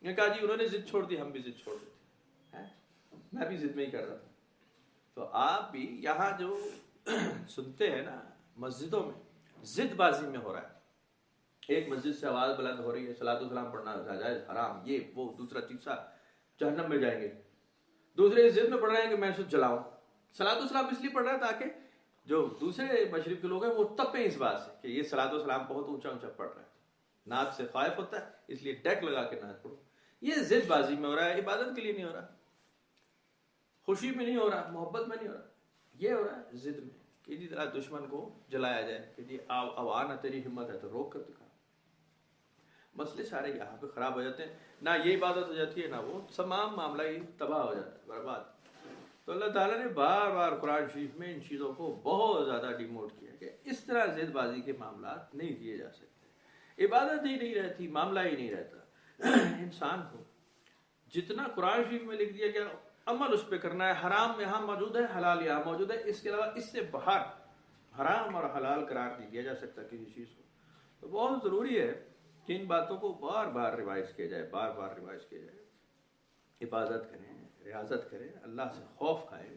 [SPEAKER 1] نے کہا جی انہوں نے ضد چھوڑ دی, ہم بھی ضد چھوڑ دیتے, میں بھی ضد میں ہی کر رہا تھا. تو آپ بھی یہاں جو سنتے ہیں نا مسجدوں میں, ضد بازی میں ہو رہا ہے. ایک مسجد سے آواز بلند ہو رہی ہے صلاۃ والسلام پڑھنا ناجائز، حرام، یہ وہ دوسرا تیسرا، جہنم میں جائیں گے. دوسرے ضد میں پڑھ رہے ہیں کہ میں اسے جلاؤں. صلاۃ والسلام اس لیے پڑھ رہا ہے تاکہ جو دوسرے مشرق کے لوگ ہیں وہ تپیں اس بات سے کہ یہ صلاۃ والسلام بہت اونچا اونچا پڑھ رہا ہے، نعت سے خائف ہوتا ہے اس لیے ڈیک لگا کے نعت پڑھو. یہ ضد بازی میں ہو رہا ہے، عبادت کے لیے نہیں ہو رہا، خوشی میں نہیں ہو رہا، محبت میں نہیں ہو رہا، یہ ہو رہا ہے ضد میں کہ جی طرح دشمن کو جلایا جائے کہ جی اب آنا تیری ہمت ہے تو روک کر دکھا. مسئلے سارے یہاں پہ خراب ہو جاتے ہیں، نہ یہ عبادت ہو جاتی ہے نہ وہ، تمام معاملہ ہی تباہ ہو جاتا ہے، برباد. تو اللہ تعالیٰ نے بار بار قرآن شریف میں ان چیزوں کو بہت زیادہ ڈیموٹ کیا کہ اس طرح ضد بازی کے معاملات نہیں کیے جا سکتے. عبادت ہی نہیں رہتی، معاملہ ہی نہیں رہتا. انسان کو جتنا قرآن شریف میں لکھ دیا گیا عمل اس پہ کرنا ہے. حرام یہاں موجود ہے، حلال یہاں موجود ہے، اس کے علاوہ اس سے باہر حرام اور حلال قرار نہیں دیا جا سکتا کسی چیز کو. تو بہت ضروری ہے کہ ان باتوں کو بار بار ریوائز کیا جائے، بار بار ریوائز کیا جائے. عبادت کریں، ریاضت کریں، اللہ سے خوف کھائیں.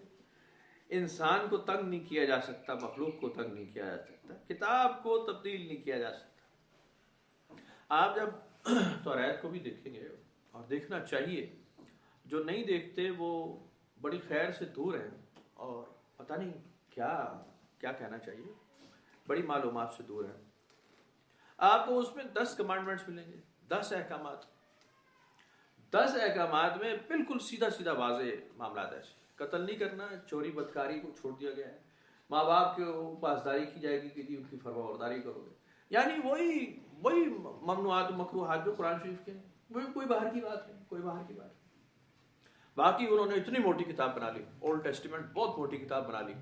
[SPEAKER 1] انسان کو تنگ نہیں کیا جا سکتا، مخلوق کو تنگ نہیں کیا جا سکتا، کتاب کو تبدیل نہیں کیا جا سکتا. آپ جب توریت کو بھی دیکھیں گے، اور دیکھنا چاہیے، جو نہیں دیکھتے وہ بڑی خیر سے دور ہیں اور پتہ نہیں کیا کہنا چاہیے، بڑی معلومات سے دور ہیں. آپ کو اس میں 10 کمانڈمنٹس ملیں گے، 10 احکامات. 10 احکامات میں بالکل سیدھا سیدھا واضح معاملات ایسے. قتل نہیں کرنا، چوری بدکاری کو چھوڑ دیا گیا ہے. ماں باپ کے پاسداری کی جائے گی کہ جی ان کی فرمانبرداری کرو گے. یعنی وہی ممنوعات و مکروہات جو قرآن شریف کے ہیں، وہی، کوئی باہر کی بات نہیں، کوئی باہر کی بات نہیں. باقی انہوں نے اتنی موٹی کتاب بنا لی، اولڈ ٹیسٹیمنٹ بہت موٹی کتاب بنا لی،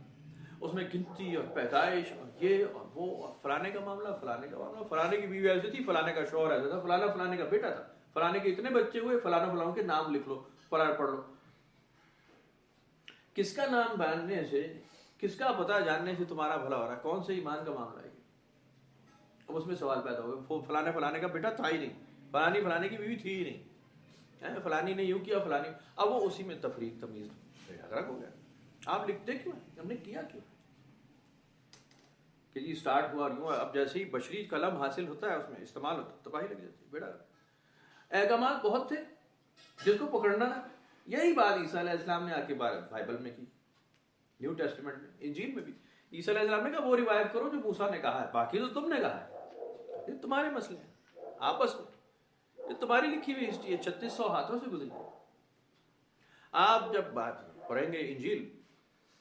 [SPEAKER 1] اس میں گنتی اور پیدائش اور یہ اور وہ اور فلانے کا معاملہ، فلانے کا معاملہ، فلانے کی بیوی ایسی تھی، فلانے کا شوہر ایسا تھا، فلانا فلانے کا بیٹا تھا، فلانے کے اتنے بچے ہوئے، فلانا فلانوں کے نام لکھ لو، پڑھ لو. کس کا نام جاننے سے، کس کا پتہ جاننے سے تمہارا بھلا ہو رہا ہے؟ کون سے ایمان کا معاملہ ہے؟ اب اس میں سوال پیدا ہوگا، فلانے کا بیٹا تھا ہی نہیں، فلانے کی بیوی تھی ہی نہیں، فلانی نے یوں کیا، فلانی. اب وہ اسی میں تفریق تمیز غرق ہو گیا. آپ لکھتے کیوں ہیں؟ ہم نے کیا کیوں کہ جی سٹارٹ ہوا یوں. اب جیسے ہی بشری قلم حاصل ہوتا ہے اس میں استعمال ہوتا ہے، تباہی لگ جاتی ہے، بیڑا. احکامات بہت تھے جس کو پکڑنا تھا. یہی بات عیسیٰ علیہ السلام نے آ کے بائبل میں کی، نیو ٹیسٹیمنٹ میں، انجیل میں بھی. عیسیٰ علیہ السلام نے کہا وہ روایت کرو جو موسیٰ نے کہا ہے، باقی تو تم نے کہا ہے، یہ تمہارے مسئلے ہیں آپس میں، یہ تمہاری لکھی ہوئی ہسٹری ہے، 3600 ہاتھوں سے گزری. آپ جب بات پڑھیں گے انجیل،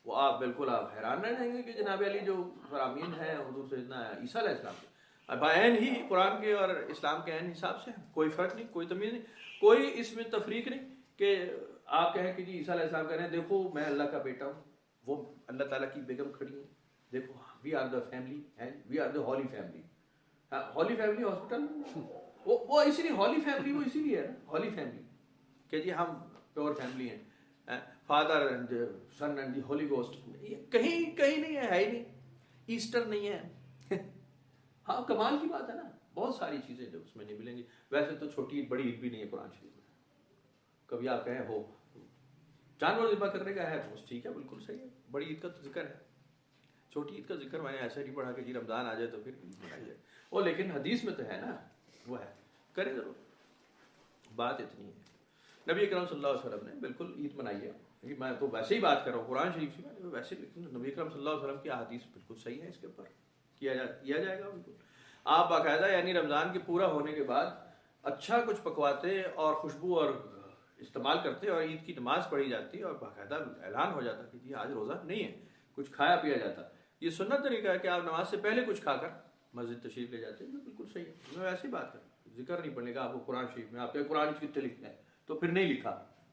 [SPEAKER 1] وہ آپ بالکل آپ حیران رہ جائیں گے کہ جناب علی جو فرامین ہے حضور سیدنا عیسیٰ علیہ السلام کے بعین ہی قرآن کے اور اسلام کے عین حساب سے، کوئی فرق نہیں، کوئی تمیز نہیں، کوئی اس میں تفریق نہیں کہ آپ کہیں کہ جی عیسیٰ علیہ السلام کہہ رہے ہیں دیکھو میں اللہ کا بیٹا ہوں، وہ اللہ تعالیٰ کی بیگم کھڑی ہے، دیکھو we are the family and we are the holy family. Holy family hospital, وہ اسی لیے ہولی فیملی، وہ اسی لیے ہے ہولی فیملی کہ جی ہم پیور فیملی ہیں، father and son and the holy ghost. کہیں نہیں ہے ہی نہیں. ایسٹر نہیں ہے. ہاں کمال کی بات ہے نا، بہت ساری چیزیں جو اس میں نہیں ملیں گی. ویسے تو چھوٹی عید بڑی عید بھی نہیں ہے قرآن شریف میں. کبھی آپ کہیں ہو جانور ذبح کرنے کا ہے تو ٹھیک ہے، بالکل صحیح ہے. بڑی عید کا تو ذکر ہے، چھوٹی عید کا ذکر میں نے ایسا نہیں پڑھا کہ جی رمضان آ جائے تو پھر عید منائی جائے. وہ لیکن حدیث میں تو ہے نا، وہ ہے، کرے ضرور. بات اتنی ہے. نبی اکرم صلی اللہ علیہ وسلم نے بالکل عید منائی ہے. میں تو ویسے ہی بات کر رہا ہوں قرآن شریف سے، میں ویسے نبی اکرم صلی اللہ علیہ وسلم کی احادیث بالکل صحیح ہے، اس کے اوپر کیا جائے گا بالکل. آپ باقاعدہ یعنی رمضان کے پورا ہونے کے بعد اچھا کچھ پکواتے اور خوشبو اور استعمال کرتے اور عید کی نماز پڑھی جاتی اور باقاعدہ اعلان ہو جاتا کہ جی آج روزہ نہیں ہے، کچھ کھایا پیا جاتا. یہ سنت طریقہ ہے کہ آپ نماز سے پہلے کچھ کھا کر مسجد تشریف لے جاتے ہیں، بالکل صحیح ہے. میں ایسی بات کروں، ذکر نہیں پڑنے کا آپ کو قرآن شریف میں. آپ کے قرآن کتنے لکھنا ہے تو پھر نہیں لکھا،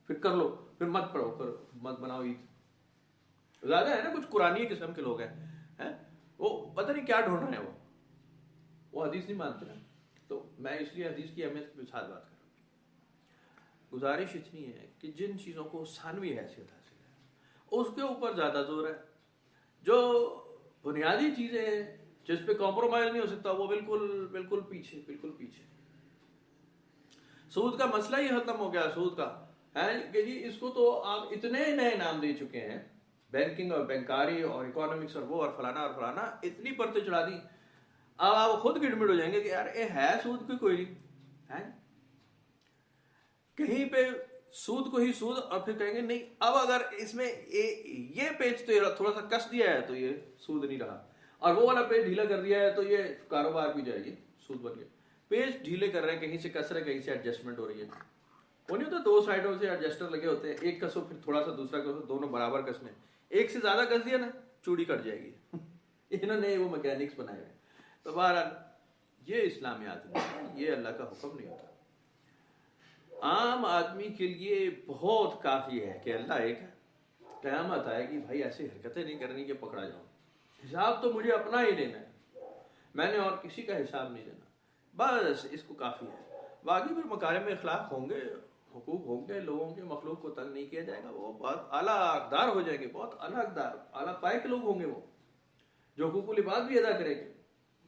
[SPEAKER 1] پھر کر لو، پھر مت پڑھو، مت بناؤ عید. زیادہ ہے نا کچھ قرآنی قسم کے لوگ ہیں، وہ پتہ نہیں کیا ڈھونڈ رہے ہیں، وہ حدیث نہیں مانتے نا. تو میں اس لیے حدیث کی اہمیت کے ساتھ بات کر رہا ہوں. گزارش اتنی ہے کہ جن چیزوں کو ثانوی حیثیت حاصل ہے اس کے اوپر زیادہ زور ہے. جو بنیادی چیزیں ہیں جس پہ کمپرومائز نہیں ہو سکتا وہ بالکل پیچھے. سود کا مسئلہ ہی ختم ہو گیا. سود کا ہے کہ جی اس کو تو آپ اتنے نئے نام دے چکے ہیں، بینکنگ اور بینکاری اور اکانومکس اور وہ اور فلانا اتنی پرتیں چڑھا دی. اب آپ خود گڑمڑ ہو جائیں گے کہ یار یہ ہے سود کوئی نہیں ہے، کہیں پہ سود کو ہی سود، اور پھر کہیں گے نہیں اب اگر اس میں یہ پیج تو تھوڑا سا کس دیا ہے تو یہ سود نہیں رہا، اور وہ والا پیج ڈھیلا کر دیا ہے تو یہ کاروبار بھی جائے گی، سود بن گیا۔ پیج ڈھیلے کر رہے ہیں، کہیں سے کس رہے کہیں سے ایڈجسٹمنٹ ہو رہی ہے، وہ نہیں ہوتا دو سائڈوں سے ایڈجسٹر لگے ہوتے ہیں، ایک کسو پھر تھوڑا سا دوسرا کسو، دونوں برابر کسنے، ایک سے زیادہ کس دیا نا چوڑی کٹ جائے گی انہوں نے وہ میکینکس بنائے ہوئے۔ تو بہرحال یہ اسلامیات نہیں، یہ اللہ کا حکم نہیں ہوتا۔ عام آدمی کے لیے بہت کافی ہے کہ اللہ ایک قیامت آئے گی، بھائی ایسی حرکتیں نہیں کرنی کہ پکڑا جاؤں، حساب تو مجھے اپنا ہی دینا ہے، میں نے اور کسی کا حساب نہیں دینا، بس اس کو کافی ہے۔ باقی پھر مکارم اخلاق ہوں گے، حقوق ہوں گے، لوگوں کے مخلوق کو تنگ نہیں کیا جائے گا، وہ بہت اعلیٰ اقدار ہو جائیں گے، بہت اعلیٰ اقدار، اعلیٰ پائے کے لوگ ہوں گے، وہ جو حقوق العباد بھی ادا کریں گے،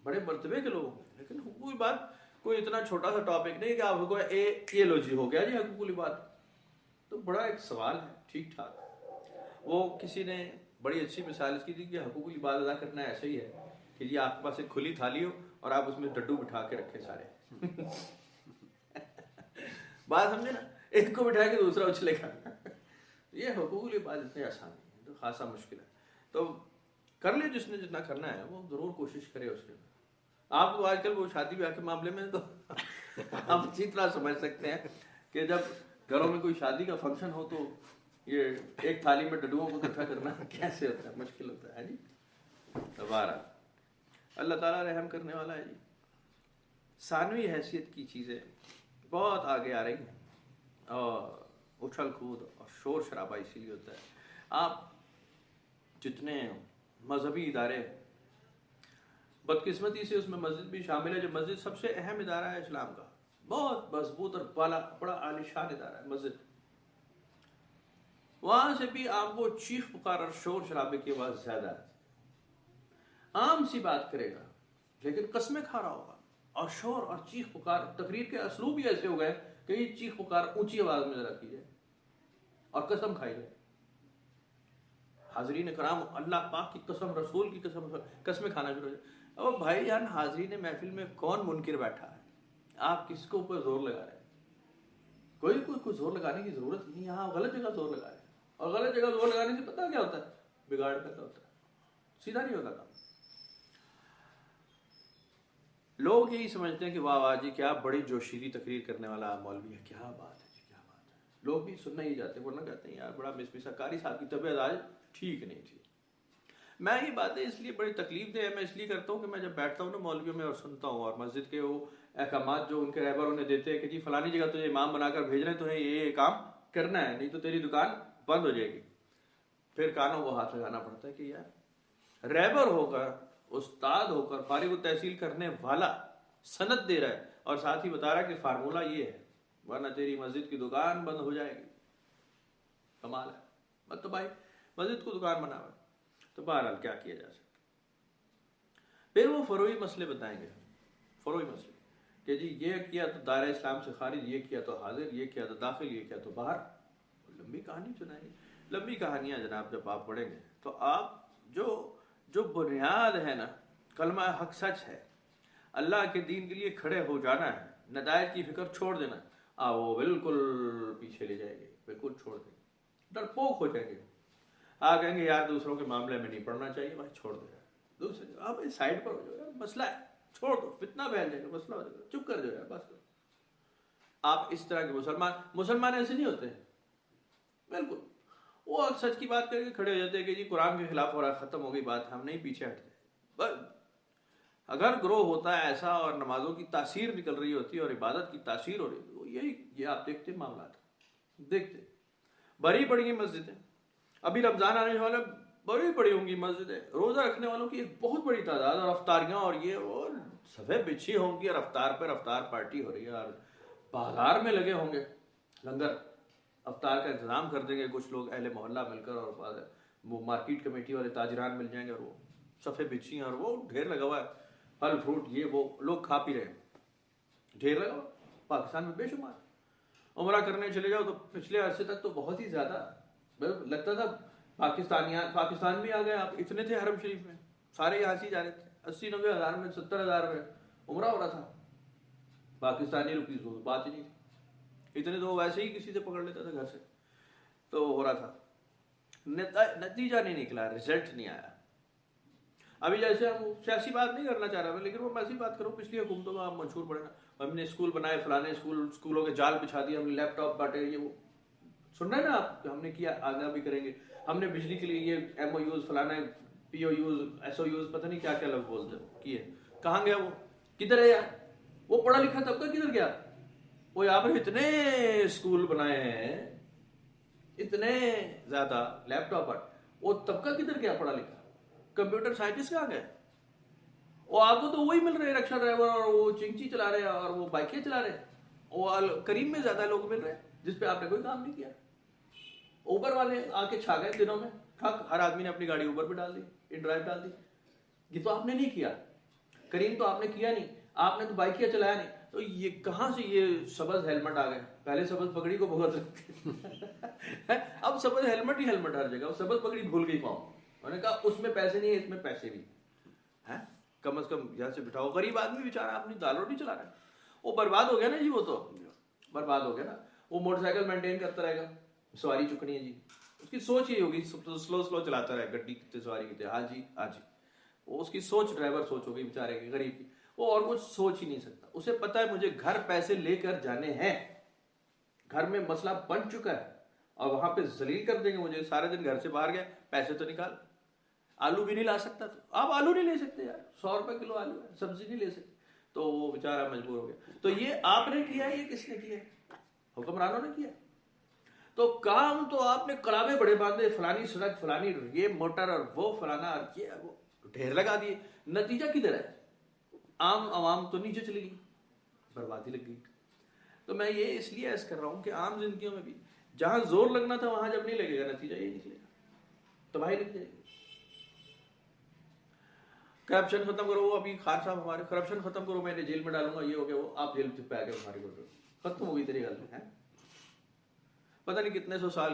[SPEAKER 1] بڑے مرتبے کے لوگ ہوں گے۔ لیکن حقوق العباد کوئی اتنا چھوٹا سا ٹاپک نہیں کہ آپ کو یہ لو جی ہو گیا جی حقوق العباد، تو بڑا ایک سوال ہے، ٹھیک ٹھاک۔ وہ کسی نے بڑی اچھی مثال اس کی تھی کہ حقوق العباد ادا کرنا ایسے ہی ہے کہ جی آپ کے پاس ایک کھلی تھالی ہو اور آپ اس میں ڈڈو بٹھا کے رکھے سارے بات سمجھے نا، ایک کو بٹھا کے دوسرا اچھلے گا یہ حقوق العباد اتنے آسان نہیں، تو خاصا مشکل ہے۔ تو کر لے جس نے جتنا کرنا ہے وہ ضرور کوشش کرے اس کے۔ آپ کو آج کل وہ شادی بیاہ کے معاملے میں تو آپ اچھی طرح سمجھ سکتے ہیں کہ جب گھروں میں کوئی شادی کا فنکشن ہو تو یہ ایک تھالی میں ڈڈوؤں کو اکٹھا کرنا کیسے ہوتا ہے، مشکل ہوتا ہے جی۔ دوبارہ اللہ تعالیٰ رحم کرنے والا ہے جی۔ ثانوی حیثیت کی چیزیں بہت آگے آ رہی ہیں، اور اچھل کود اور شور شرابہ اسی لیے ہوتا ہے۔ آپ جتنے مذہبی ادارے، بدقسمتی سے اس میں مسجد بھی شامل ہے، جو مسجد سب سے اہم ادارہ ہے اسلام کا، بہت مضبوط اور بڑا عالیشان ادارہ ہے مسجد، وہاں سے بھی آپ کو چیخ پکار اور شور شرابے کی آواز زیادہ ہے۔ عام سی بات کرے گا لیکن قسمیں کھا رہا ہوگا، اور شور اور چیخ پکار، تقریر کے اسلوب بھی ایسے ہو گئے کہ یہ چیخ پکار اونچی آواز میں ذرا کی جائے اور قسم کھائی جائے۔ حاضرین کرام، اللہ پاک کی قسم، رسول کی قسم، قسمیں کھانا شروع ہو جائے۔ اب بھائی جان، حاضرین محفل میں کون منکر بیٹھا ہے؟ آپ کس کو اوپر زور لگا رہے ہیں؟ کوئی زور لگانے کی ضرورت نہیں، یہاں غلط جگہ زور لگا رہے ہیں، اور غلط جگہ زور لگانے سے پتہ کیا ہوتا ہے؟ بگاڑ پیدا ہوتا ہے، سیدھا نہیں ہوتا کام۔ لوگ یہی سمجھتے ہیں کہ واہ واہ جی کیا بڑی جوشیلی تقریر کرنے والا مولوی ہے، کیا بات ہے جی، کیا بات ہے۔ لوگ بھی سننا ہی جاتے ہیں، ورنہ کہتے ہیں یار بڑا مسمسا، قاری صاحب کی طبیعت آج ٹھیک نہیں تھی۔ میں یہ باتیں اس لیے بڑی تکلیف دہ ہے، میں اس لیے کرتا ہوں کہ میں جب بیٹھتا ہوں نا مولویوں میں اور سنتا ہوں، اور مسجد کے وہ احکامات جو ان کے رہبر انہیں دیتے ہیں کہ جی فلانی جگہ تجھے امام بنا کر بھیج رہے ہیں، تمہیں یہ کام کرنا ہے، نہیں تو تیری دکان بند ہو جائے گی، پھر کانوں کو ہاتھ لگانا پڑتا ہے کہ یار رہبر ہو کر، استاد ہو کر، فارغ التحصیل کرنے والا سند دے رہا ہے اور ساتھ ہی بتا رہا ہے کہ فارمولہ یہ ہے ورنہ تیری مسجد کی دکان بند ہو جائے گی۔ کمال ہے، مطلب بھائی مسجد کو دکان بنا ہوا ہے۔ تو بہرحال کیا کیا جا سکتا؟ پھر وہ فروعی مسئلے بتائیں گے، فروعی مسئلے کہ جی یہ کیا تو دائرہ اسلام سے خارج، یہ کیا تو حاضر، یہ کیا تو داخل، یہ کیا تو باہر، لمبی کہانی سنائیں گے۔ لمبی کہانیاں جناب جب آپ پڑھیں گے تو آپ جو بنیاد ہے نا، کلمہ حق سچ ہے، اللہ کے دین کے لیے کھڑے ہو جانا ہے، نتائج کی فکر چھوڑ دینا، وہ بالکل پیچھے لے جائے گے، بالکل چھوڑ دیں گے، ڈرپوک ہو جائیں گے۔ کہیں گے یار دوسروں کے معاملے میں نہیں پڑھنا چاہیے، بھائی چھوڑ دو یار، دوسرے آپ سائڈ پر ہو جاؤ یار، مسئلہ ہے چھوڑ دو، فتنہ پھیل جائے گا، مسئلہ ہو جائے گا، چپ کر جاؤ یار، بس کرو۔ آپ اس طرح کے مسلمان ایسے نہیں ہوتے ہیں، بالکل وہ سچ کی بات کر کے کھڑے ہو جاتے ہیں کہ جی قرآن کے خلاف ہو رہا، ختم ہو گئی بات، ہم نہیں پیچھے ہٹتے۔ بس اگر گروہ ہوتا ہے ایسا اور نمازوں کی تاثیر نکل رہی ہوتی ہے اور عبادت کی تاثیر ہو رہی ہوتی ہے، یہ آپ دیکھتے معاملات دیکھتے بڑی بڑی مسجدیں، ابھی رمضان آنے والا، بڑی بڑی ہوں گی مسجدیں، روزہ رکھنے والوں کی ایک بہت بڑی تعداد، اور افطاریاں اور یہ اور صفحے بچھی ہوں گی، اور افطار پر افطار پارٹی ہو رہی ہے، اور بازار میں لگے ہوں گے لنگر، افطار کا انتظام کر دیں گے کچھ لوگ اہل محلہ مل کر، اور وہ مارکیٹ کمیٹی والے تاجران مل جائیں گے، اور وہ صفحے بچھی ہیں اور وہ ڈھیر لگا ہوا ہے، پھل فروٹ یہ وہ لوگ کھا پی رہے ہیں، ڈھیر لگا ہوا۔ پاکستان میں بے شمار عمرہ کرنے چلے جاؤ تو پچھلے عرصے تک تو بہت ہی زیادہ لگتا تھا پاکستان بھی آ گئے، آپ اتنے تھے حرم شریف میں، سارے یہاں سے جا رہے تھے، 80-90 ہزار میں 70 ہزار میں عمرہ ہو رہا تھا، پاکستانی روپیز کو بات ہی نہیں تھی، اتنے تو ویسے ہی کسی سے پکڑ لیتا تھا گھر سے، تو ہو رہا تھا، نتیجہ نہیں نکلا، رزلٹ نہیں آیا۔ ابھی جیسے ہم سیاسی بات نہیں کرنا چاہ رہا میں، لیکن وہ ایسی بات کروں، پچھلی حکومتوں میں آپ مشہور پڑے نا، ہم نے اسکول بنائے، فلانے اسکولوں کے جال بچھا دیے، ہم نے لیپ ٹاپ بانٹے، یہ وہ سن رہے ہیں نا آپ کہ ہم نے کیا، آگے بھی کریں گے، ہم نے بجلی کے لیے یہ ایم او یوز فلانا P O Us S O Us پتہ نہیں کیا کیا لوگ بولتے کیے، کہاں گیا وہ، کدھر ہے یار وہ پڑھا لکھا طبقہ، کدھر گیا وہ؟ آپ نے اتنے اسکول بنائے ہیں، اتنے زیادہ لیپ ٹاپ پر، وہ طبقہ کدھر گیا پڑھا لکھا؟ کمپیوٹر سائنٹسٹ کہاں گئے؟ وہ آپ کو تو وہی مل رہے ہیں، رکشا ڈرائیور اور وہ چنچی چلا رہے ہیں اور وہ بائکیں چلا رہے ہیں، وہ کریم میں زیادہ لوگ مل رہے ہیں جس پہ آپ نے کوئی کام نہیں کیا۔ اوبر والے آ کے چھا گئے دنوں میں، ٹھک ہر آدمی نے اپنی گاڑی اوبر پہ ڈال دی، ان ڈرائیو ڈال دی، یہ تو آپ نے نہیں کیا، کریم تو آپ نے کیا نہیں، آپ نے تو بائکیں چلایا نہیں، تو یہ کہاں سے یہ سبز ہیلمٹ آ گئے؟ پہلے سبز پگڑی کو بہت رکھتے اب سبز ہیلمٹ ہی ہیلمٹ ہر جگہ، سبز پگڑی بھول گئی قوم، انہوں نے کہا اس میں پیسے نہیں ہے، اس میں پیسے بھی ہیں، کم از کم یہاں سے بٹھاؤ، غریب آدمی بیچارہ اپنی دال روٹی چلا رہا ہے، وہ برباد ہو گیا نا جی، وہ تو برباد ہو گیا نا، وہ موٹر سائیکل مینٹین کرتا رہے گا، سواری چکنی ہے جی، اس کی سوچ یہ ہوگی، سلو چلاتا رہے، گڈی کتنے سواری کتنے، ہاں جی ہاں جی، وہ اس کی سوچ ڈرائیور سوچ ہوگی بیچارے کی، غریب کی، وہ اور کچھ سوچ ہی نہیں سکتا، اسے پتا ہے مجھے گھر پیسے لے کر جانے ہیں، گھر میں مسئلہ بن چکا ہے، اور وہاں پہ ذلیل کر دیں گے مجھے، سارے دن گھر سے باہر گئے، پیسے تو نکال، آلو بھی نہیں لا سکتا، تو آپ آلو نہیں لے سکتے یار، 100 روپے کلو آلو ہے، سبزی نہیں لے سکتے، تو وہ بیچارہ مجبور ہو گیا۔ تو یہ آپ نے کیا، یہ کس نے کیا؟ حکمرانوں نے کیا۔ تو کام تو آپ نے کڑابے بڑے باندھے، فلانی سڑک، فلانی یہ موٹر اور وہ فلانا اور یہ وہ ڈھیر لگا دیے، نتیجہ کدھر ہے؟ عام عوام تو نیچے چلی گئی، بربادی لگ گئی۔ تو میں یہ اس لیے ایس کر رہا ہوں کہ عام زندگیوں میں بھی جہاں زور لگنا تھا وہاں جب نہیں لگے گا، نتیجہ یہ نکلے گا، تباہی لگ جائے گی۔ کرپشن ختم کرو، وہ ابھی خان صاحب ہمارے، کرپشن ختم کرو، میں نے جیل میں ڈالوں گا، یہ ہو گیا وہ، آپ جیل پہ آ کے ہماری کو ختم ہو گئی تیری غلطی ہے، پتہ نہیں کتنے 100 سال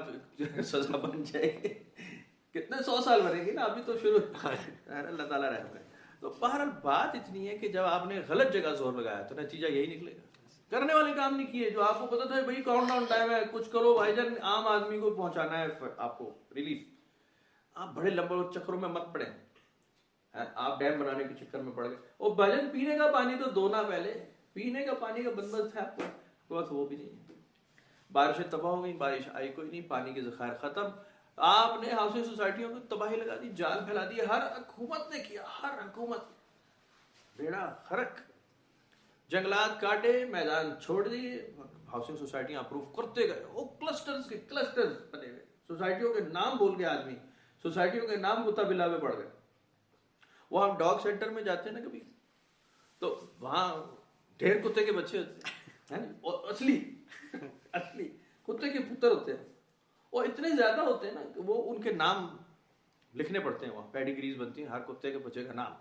[SPEAKER 1] سزا بن جائے گی، کتنے 100 سال بنے گی نا، ابھی تو شروع، اللہ تعالیٰ رحم ہے۔ تو بہرحال بات اتنی ہے کہ جب آپ نے غلط جگہ زور لگایا تو نتیجہ یہی نکلے گا۔ کرنے والے کام نہیں کیے، جو آپ کو پتا تھا بھائی کاؤنٹ ڈاؤن ٹائم ہے، کچھ کرو بھائی جان، عام آدمی کو پہنچانا ہے آپ کو ریلیف، آپ بڑے لمبے چکروں میں مت پڑیں، آپ ڈیم بنانے کے چکر میں پڑ گئے، اور بھائی جان پینے کا پانی تو دونا، پہلے پینے کا پانی کا بندوبست ہے آپ کو، بس وہ بھی نہیں ہے، بارشیں تباہ ہو گئی، بارش آئی کوئی نہیں، پانی کے ذخائر ختم، آپ نے ہاؤسنگ سوسائٹیوں کو تباہی لگا دی، جال پھیلا دی، ہر حکومت نے کیا، ہر حکومت بیڑا غرق، جنگلات کاٹے، میدان چھوڑ دیے، ہاؤسنگ سوسائٹیاں اپروو کرتے گئے، وہ کلسٹرز کے کلسٹرز بنے گئے، سوسائٹیوں کے نام بول کے آدمی سوسائٹیوں کے نام کتا بلا میں پڑ گئے۔ وہ ہم ڈاگ سینٹر میں جاتے ہیں نا کبھی، تو وہاں ڈھیر کتے کے بچے ہوتے ہیں، اور اصلی کتے کے پتر ہوتے ہیں، وہ اتنے زیادہ ہوتے ہیں نا کہ وہ ان کے نام لکھنے پڑتے ہیں، وہاں پیڈیگریز بنتی ہیں ہر کتے کے بچے کا نام،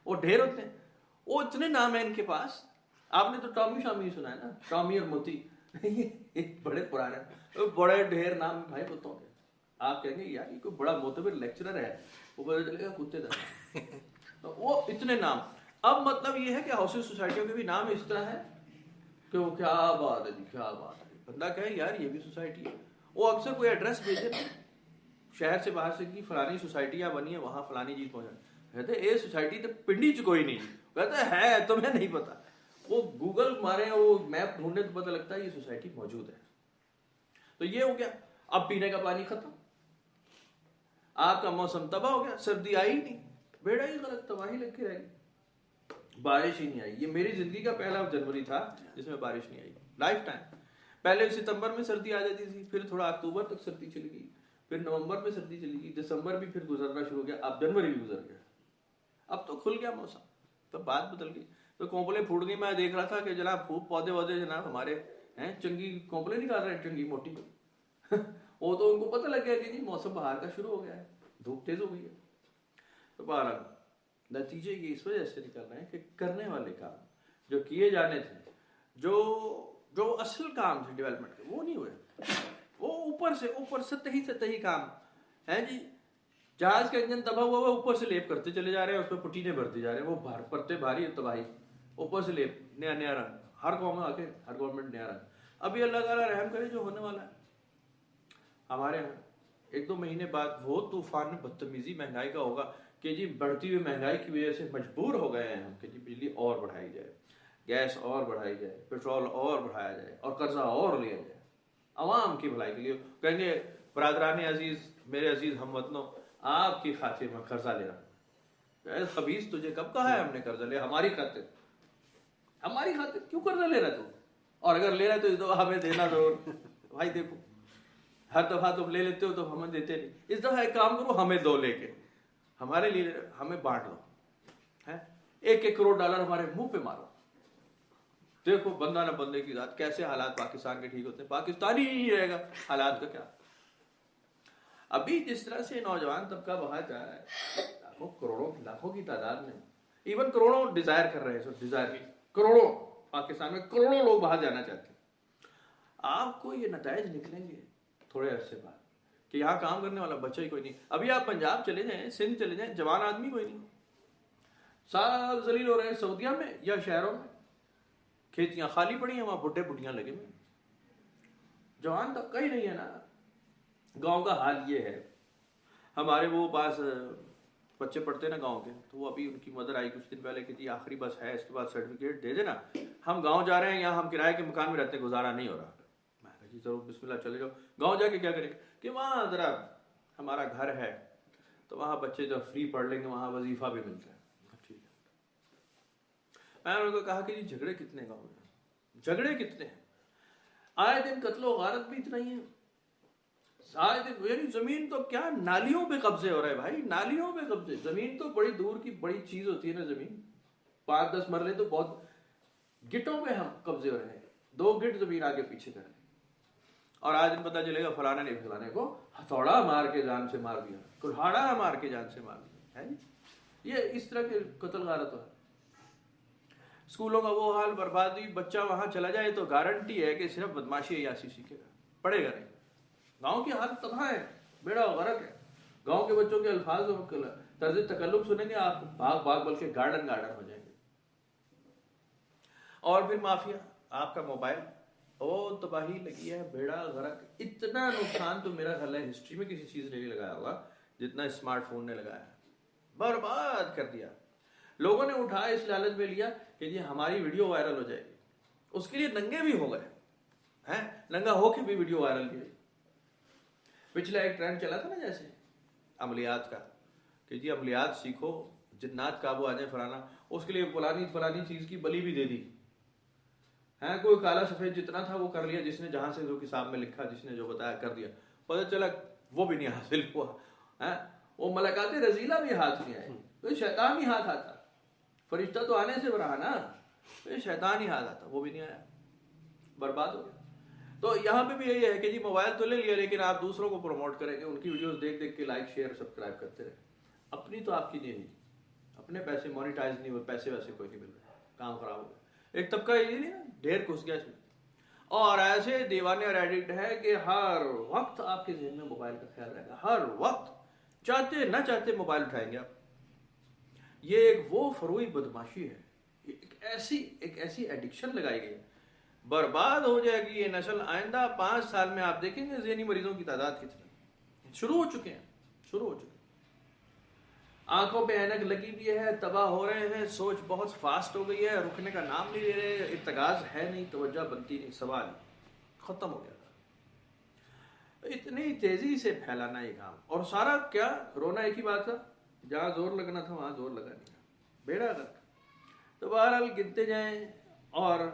[SPEAKER 1] وہ ڈھیر ہوتے ہیں، وہ اتنے نام ہیں ان کے پاس۔ آپ نے تو ٹامی شامی سنا ہے نا، ٹامی اور موتی، بڑے پرانے بڑے ڈھیر نام بھائی کتوں کے، آپ کہیں گے یار یہ کوئی بڑا معتبر لیکچرر ہے، وہ پتہ چلے گا کتے کا، تو وہ اتنے نام۔ اب مطلب یہ ہے کہ ہاؤسنگ سوسائٹیوں کے بھی نام اس طرح ہے کہ وہ کیا بات ہے جی، کیا بات ہے، بندہ کہے یار یہ بھی سوسائٹی ہے، وہ اکثر کوئی ایڈریس بھیجے نا شہر سے باہر سے کہ فلانی سوسائٹیاں بنی ہے وہاں فلانی چیز پہنچا، کہتے اے سوسائٹی تو پنڈی چ کوئی نہیں، کہتے ہے تمہیں نہیں پتا، وہ گوگل مارے، وہ میپ ڈھونڈنے تو پتہ لگتا ہے یہ سوسائٹی موجود ہے۔ تو یہ ہو گیا، اب پینے کا پانی ختم، آپ کا موسم تباہ ہو گیا، سردی آئی ہی نہیں، بیڑا ہی غلط، تباہی لگ کے رہ گئی، بارش ہی نہیں آئی۔ یہ میری زندگی کا پہلا جنوری تھا جس میں بارش نہیں آئی، لائف ٹائم۔ پہلے ستمبر میں سردی آ جاتی تھی، پھر تھوڑا اکتوبر تک سردی چلی گئی، پھر نومبر میں سردی چلی گئی، دسمبر بھی پھر گزرنا شروع ہو گیا، اب جنوری بھی گزر گیا، اب تو کھل گیا موسم، تو بات بدل گئی، تو کونپلیں پھوٹ گئی۔ میں دیکھ رہا تھا کہ جناب خوب پودے وودے جناب ہمارے ہیں، چنگی کونپلیں نکال رہے ہیں، چنگی موٹی وہ تو ان کو پتہ لگ گیا کہ جی موسم بہار کا شروع ہو گیا ہے، دھوپ تیز ہو گئی ہے۔ تو بہرحال نتیجے یہ اس وجہ سے نکل رہے ہیں کہ کرنے والے کام جو کیے جانے تھے، جو اصل کام تھے ڈیولپمنٹ کے، وہ نہیں ہوئے، وہ اوپر سے سطحی کام ہیں جی، جہاز کا انجن تباہ ہوا ہوا، اوپر سے لیپ کرتے چلے جا رہے ہیں، اس پہ پٹینے بھرتے جا رہے ہیں، وہ پرتے بھاری تباہی، اوپر سے لیپ، نیا نیا رنگ، ہر قوم میں آ کے ہر گورنمنٹ نیا رنگ. ابھی اللہ تعالیٰ رحم کرے جو ہونے والا ہے ہمارے یہاں 1-2 مہینے بعد وہ طوفان بدتمیزی مہنگائی کا ہوگا کہ جی بڑھتی ہوئی مہنگائی کی وجہ سے مجبور ہو گئے ہیں ہم کہ جی بجلی اور بڑھائی جائے، گیس اور بڑھائی جائے، پیٹرول اور بڑھایا جائے، اور قرضہ اور لیا جائے عوام کی بھلائی کے لیے. کہیں گے برادران عزیز، میرے عزیز ہم وطنوں، آپ کی خاطر میں قرضہ لے رہا ہوں. اے خبیث، تجھے کب کہا ہے ہم نے قرضہ لے؟ ہماری خاطر، ہماری خاطر کیوں قرضہ لے رہا تو؟ اور اگر لے رہا تو اس دفعہ ہمیں دینا ضرور. بھائی دیکھو، ہر دفعہ تم لے لیتے ہو تو ہمیں دیتے نہیں، اس دفعہ ایک کام کرو، ہمیں دو لے کے ہمارے لیے ہمیں بانٹ دو. 1-1 کروڑ ڈالر ہمارے منہ پہ مارو. دیکھو بندہ نہ بندے کی ذات، کیسے حالات پاکستان کے ٹھیک ہوتے ہیں. پاکستانی ہی رہے گا، حالات کا کیا. ابھی جس طرح سے نوجوان طبقہ باہر جا رہا ہے، لاکھوں کروڑوں لاکھوں کی تعداد میں، ایون کروڑوں ڈیزائر کر رہے ہیں، ڈیزائر کروڑوں، پاکستان میں کروڑوں لوگ باہر جانا چاہتے ہیں. آپ کو یہ نتائج نکلیں گے تھوڑے عرصے بعد کہ یہاں کام کرنے والا بچہ ہی کوئی نہیں. ابھی آپ پنجاب چلے جائیں، سندھ چلے جائیں، جوان آدمی کوئی نہیں. سب ذلیل ہو رہے ہیں سعودیہ میں یا شہروں میں، کھیتیاں خالی پڑی ہیں، وہاں بڈھے بڈھیاں لگے ہوئے، جوان طبقہ ہی نہیں ہے نا. گاؤں کا حال یہ ہے. ہمارے وہ پاس بچے پڑھتے ہیں نا گاؤں کے، تو وہ ابھی ان کی مدر آئی کچھ دن پہلے کہ جی آخری بس ہے، اس کے بعد سرٹیفکیٹ دے دینا، ہم گاؤں جا رہے ہیں، یہاں ہم کرائے کے مکان میں رہتے ہیں، گزارا نہیں ہو رہا. میں کہا جی ضرور، بسم اللہ چلے جاؤ. گاؤں جا کے کیا کریں کہ وہاں ذرا ہمارا گھر ہے تو وہاں بچے جب فری پڑھ لیں گے، وہاں وظیفہ بھی ملتا ہے. ٹھیک ہے. میں نے ان کو کہا کہ جی جھگڑے کتنے گاؤں میں، جھگڑے کتنے ہیں، آئے دن قتل و غارت بھی اتنا ہی ہے. آئے دن یعنی زمین تو کیا نالیوں پہ قبضے ہو رہے بھائی، نالیوں پہ قبضے. زمین تو بڑی دور کی بڑی چیز ہوتی ہے نا، زمین 5-10 مرلے تو بہت، گٹوں پہ ہم قبضے ہو رہے ہیں، 2 گٹ زمین آگے پیچھے کر رہے ہیں. اور آج دن پتہ چلے گا فلانے نے فلانے کو ہتھوڑا مار کے جان سے مار دیا، کلہاڑا مار کے جان سے مار دیا. یہ اس طرح کے قتل غارت ہے. اسکولوں کا وہ حال، بربادی. بچہ وہاں چلا جائے تو گارنٹی ہے کہ صرف بدماشی عیاشی سیکھے گا، پڑھے گا نہیں. گاؤں کی حالت تباہ ہے، بیڑا غرق ہے. گاؤں کے بچوں کے الفاظ اور طرز تکلم سنیں گے آپ، باغ باغ بلکہ گارڈن گارڈن ہو جائیں گے. اور پھر مافیا، آپ کا موبائل، او تباہی لگی ہے، بیڑا غرق. اتنا نقصان تو میرا خیال ہے ہسٹری میں کسی چیز نے نہیں لگایا ہوگا جتنا اسمارٹ فون نے لگایا ہے. برباد کر دیا. لوگوں نے اٹھا اس لالچ میں لیا کہ جی ہماری ویڈیو وائرل ہو جائے گی، اس کے لیے ننگے بھی ہو گئے ہیں، ننگا ہو کے بھی ویڈیو وائرل کی. پچھلا ایک ٹرینڈ چلا تھا نا جیسے عملیات کا، کہ جی عملیات سیکھو، جنات قابو آ جائے فلانا، اس کے لیے فلانی چیز کی بلی بھی دے دی. کوئی کالا سفید جتنا تھا وہ کر لیا، جس نے جہاں سے جو کتاب میں لکھا، جس نے جو بتایا کر دیا. پتہ چلا وہ بھی نہیں حاصل ہوا. وہ ملاقات رزیلہ بھی ہاتھ نہیں آئے، تو شیطان ہی ہاتھ آتا. فرشتہ تو آنے سے رہا نا، شیطان ہی ہاتھ آتا، وہ بھی نہیں آیا، برباد ہو گیا. تو یہاں پہ بھی یہی ہے کہ جی موبائل تو لے لیا، لیکن آپ دوسروں کو پروموٹ کریں گے، ان کی ویڈیوز دیکھ دیکھ کے لائک شیئر سبسکرائب کرتے رہے. اپنی تو آپ کی نہیں ہوئی، اپنے پیسے مونیٹائز نہیں ہوئے، پیسے ویسے کوئی نہیں مل رہے، کام خراب ہو گیا. ایک طبقہ یہ نہیں نا ڈھیر گھس گیا اس میں، اور ایسے دیوانے اور ایڈکٹ ہے کہ ہر وقت آپ کے ذہن میں موبائل کا خیال رہے گا، ہر وقت چاہتے نہ چاہتے موبائل اٹھائیں گے آپ. یہ ایک وہ فروئی بدماشی ہے، ایک ایسی ایڈکشن لگائی گئی، برباد ہو جائے گی یہ نسل. آئندہ 5 سال میں آپ دیکھیں گے ذہنی مریضوں کی تعداد کتنی شروع ہو چکے ہیں. آنکھوں پہ اینک لگی ہوئی ہے، تباہ ہو رہے ہیں، سوچ بہت فاسٹ ہو گئی ہے، رکنے کا نام نہیں لے رہے، ارتکاز ہے نہیں، توجہ بنتی نہیں، سوال ختم ہو گیا. اتنی تیزی سے پھیلانا یہ کام، اور سارا کیا رونا ایک ہی بات تھا، جہاں زور لگنا تھا وہاں زور لگا نہیں، بیڑا غرق. تو بہرحال گنتے جائیں اور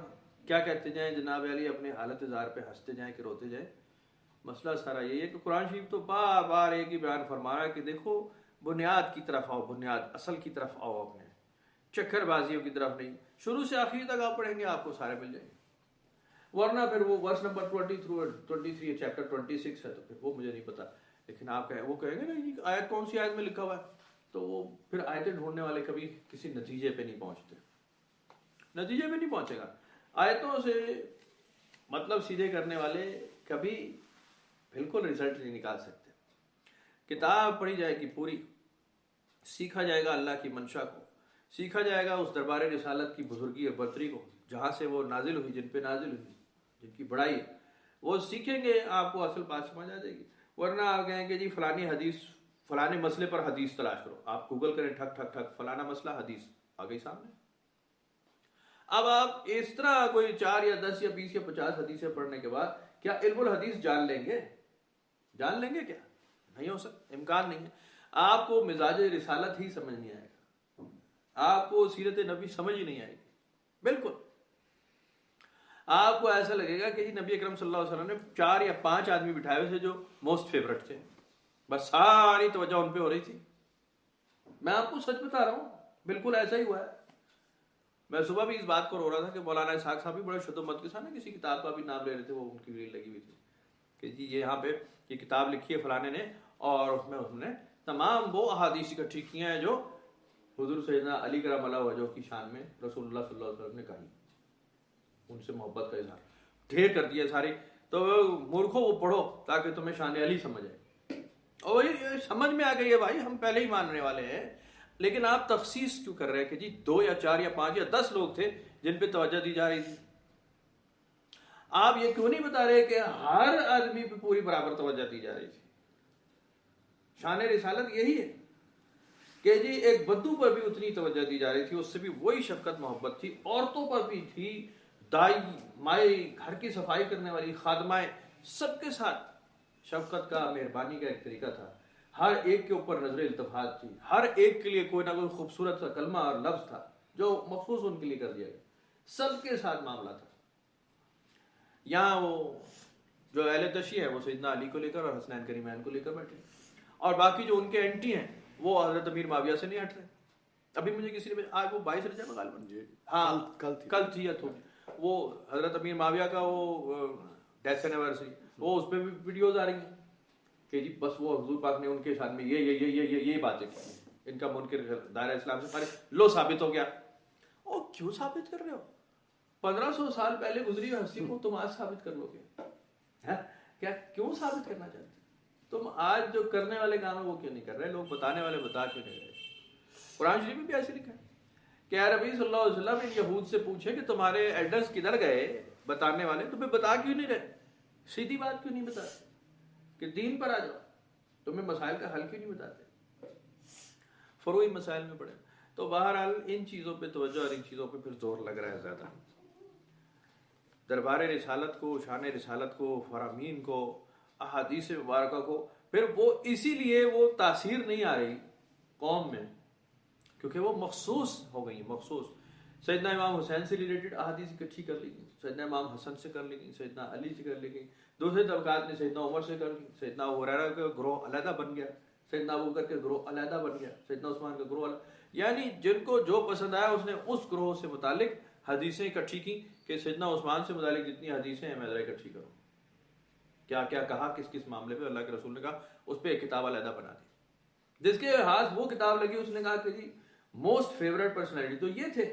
[SPEAKER 1] کیا کہتے جائیں جناب علی، اپنے حالت زار پہ ہنستے جائیں کہ روتے جائیں. مسئلہ سارا یہی ہے کہ قرآن شریف تو بار بار ایک ہی بیان فرما رہا ہے کہ دیکھو بنیاد کی طرف آؤ، بنیاد اصل کی طرف آؤ، اپنے چکر بازیوں کی طرف نہیں. شروع سے آخری تک آپ پڑھیں گے آپ کو سارے مل جائیں گے. ورنہ پھر وہ ورس نمبر 23 چیپٹر 26 ہے، تو پھر وہ مجھے نہیں پتا، لیکن آپ وہ کہیں گے نا یہ آیت کون سی آیت میں لکھا ہوا ہے، تو وہ پھر آیتیں ڈھونڈنے والے کبھی کسی نتیجے پہ نہیں پہنچتے، نتیجے پہ نہیں پہنچے گا. آیتوں سے مطلب سیدھے کرنے والے کبھی بالکل رزلٹ نہیں نکال سکتے. کتاب پڑھی جائے گی پوری، سیکھا جائے گا اللہ کی منشا کو، سیکھا جائے گا اس دربار رسالت کی بزرگی اور برتری کو جہاں سے وہ نازل ہوئی، جن پہ نازل ہوئی، جن کی بڑائی ہے، وہ سیکھیں گے، آپ کو اصل بات سمجھ آ جائے گی۔ ورنہ آپ کہیں کہ جی فلانی حدیث، فلانے مسئلے پر حدیث تلاش کرو، آپ گوگل کریں ٹھک ٹھک ٹھک فلانا مسئلہ حدیث آ گئی سامنے۔ اب آپ اس طرح کوئی 4 یا 10 یا 20 یا 50 حدیثیں پڑھنے کے بعد کیا علم الحدیث جان لیں گے؟ جان لیں گے کیا؟ نہیں ہو سکتا، امکان نہیں ہے۔ آپ کو مزاج رسالت ہی سمجھ نہیں آئے گا، آپ کو سیرت نبی سمجھ ہی نہیں آئے گی، بالکل۔ آپ کو ایسا لگے گا کہ جی نبی اکرم صلی اللہ علیہ وسلم نے 4 یا 5 آدمی بٹھائے ہوئے تھے جو موسٹ فیورٹ تھے، بس ساری توجہ ان پہ ہو رہی تھی۔ میں آپ کو سچ بتا رہا ہوں، بالکل ایسا ہی ہوا ہے۔ میں صبح بھی اس بات کو رو رہا تھا کہ مولانا اسحاق صاحب بھی بڑے شد و مت کے ساتھ کسی کتاب کا بھی نام لے رہے تھے، وہ ان کی ریل لگی ہوئی تھی کہ جی یہ یہاں پہ یہ کتاب لکھی ہے فلانے نے، اور اس میں نے تمام وہ احادیث اکٹھی کی ہیں جو حضور سیدنا علی کرم اللہ وجہہ کی شان میں رسول اللہ صلی اللہ علیہ وسلم نے کہی، ان سے محبت کا اظہار ڈھیر کر دیا ساری۔ تو مورکھوں وہ پڑھو تاکہ تمہیں شان علی سمجھ آئے، اور یہ سمجھ میں آ گئی ہے بھائی، ہم پہلے ہی ماننے والے ہیں، لیکن آپ تخصیص کیوں کر رہے ہیں کہ جی 2 یا 4 یا 5 یا 10 لوگ تھے جن پہ توجہ دی جا رہی تھی؟ آپ یہ کیوں نہیں بتا رہے کہ ہر آدمی پہ پوری برابر توجہ دی جا رہی تھی؟ شان رسالت یہی ہے کہ جی ایک بدو پر بھی اتنی توجہ دی جا رہی تھی، اس سے بھی وہی شفقت محبت تھی، عورتوں پر بھی تھی، دائی مائیں، گھر کی صفائی کرنے والی خادمائیں، سب کے ساتھ شفقت کا، مہربانی کا ایک طریقہ تھا، ہر ایک کے اوپر نظر التفات تھی، ہر ایک کے لیے کوئی نہ کوئی خوبصورت سا کلمہ اور لفظ تھا جو مخصوص ان کے لیے کر دیا گیا، سب کے ساتھ معاملہ تھا۔ یہاں وہ جو اہل تشیع ہے وہ سیدنا علی کو لے کر اور حسنین کریمین کو لے کر بیٹھے، اور باقی جو ان کے اینٹی ہیں وہ حضرت امیر معاویہ سے نہیں ہٹ رہے۔ ابھی مجھے کسی نے آج وہ 22 رجب غالباً ہاں کل تھی یا تو وہ حضرت امیر معاویہ کا وہ ڈیتھ اینیورسری، وہ اس پہ بھی ویڈیوز آ رہی ہیں کہ جی بس وہ حضور پاک نے ان کے شان میں یہ باتیں کی، ان کا منکر دائرہ اسلام سے فارغ، لو ثابت ہو گیا۔ او کیوں ثابت کر رہے ہو؟ 1500 سال پہلے گزری ہوئی ہستی کو تم آج ثابت کر لو گے؟ کیا کیوں ثابت کرنا چاہتے؟ تم آج جو کرنے والے کام ہے وہ کیوں نہیں کر رہے؟ لوگ بتانے والے بتا کیوں نہیں رہے؟ قرآن شریف میں بھی ایسے لکھا ہے کہ اے نبی صلی اللہ علیہ وسلم ان یہود سے پوچھے کہ تمہارے ایڈرس کدھر گئے بتانے والے، تمہیں بتا کیوں نہیں رہے؟ سیدھی بات کیوں نہیں بتاتے کہ دین پر آ جاؤ؟ تمہیں مسائل کا حل کیوں نہیں بتاتے؟ فروعی مسائل میں پڑے۔ تو بہرحال ان چیزوں پہ توجہ اور ان چیزوں پہ پھر زور لگ رہا ہے زیادہ، دربار رسالت کو، شان رسالت کو، فرامین کو، احادیث مبارکہ کو، پھر وہ اسی لیے وہ تاثیر نہیں آ رہی قوم میں کیونکہ وہ مخصوص ہو گئی، مخصوص۔ سیدنا امام حسین سے ریلیٹڈ احادیث اکٹھی کر لی گئی، سیدنا امام حسن سے کر لی گئی، سیدنا علی سے کر لی گئی، دوسرے طبقات نے سیدنا عمر سے کر لی، سیدنا ابو ہریرہ کا گروہ علیحدہ بن گیا، سیدنا ابوبکر کے گروہ علیحدہ بن گیا، سیدنا عثمان کا گروہ علیحدہ، یعنی جن کو جو پسند آیا اس نے اس گروہ سے متعلق حدیثیں اکٹھی کی کہ سیدنا عثمان سے متعلق جتنی حدیثیں ہیں میں ذرا اکٹھی کروں، کیا کیا کہا کس کس معاملے پہ اللہ کے رسول نے کہا، اس پہ ایک کتاب علیحدہ بنا دی۔ جس کے ہاتھ وہ کتاب لگی اس نے کہا کہ جی موسٹ فیوریٹ پرسنالٹی تو یہ تھے،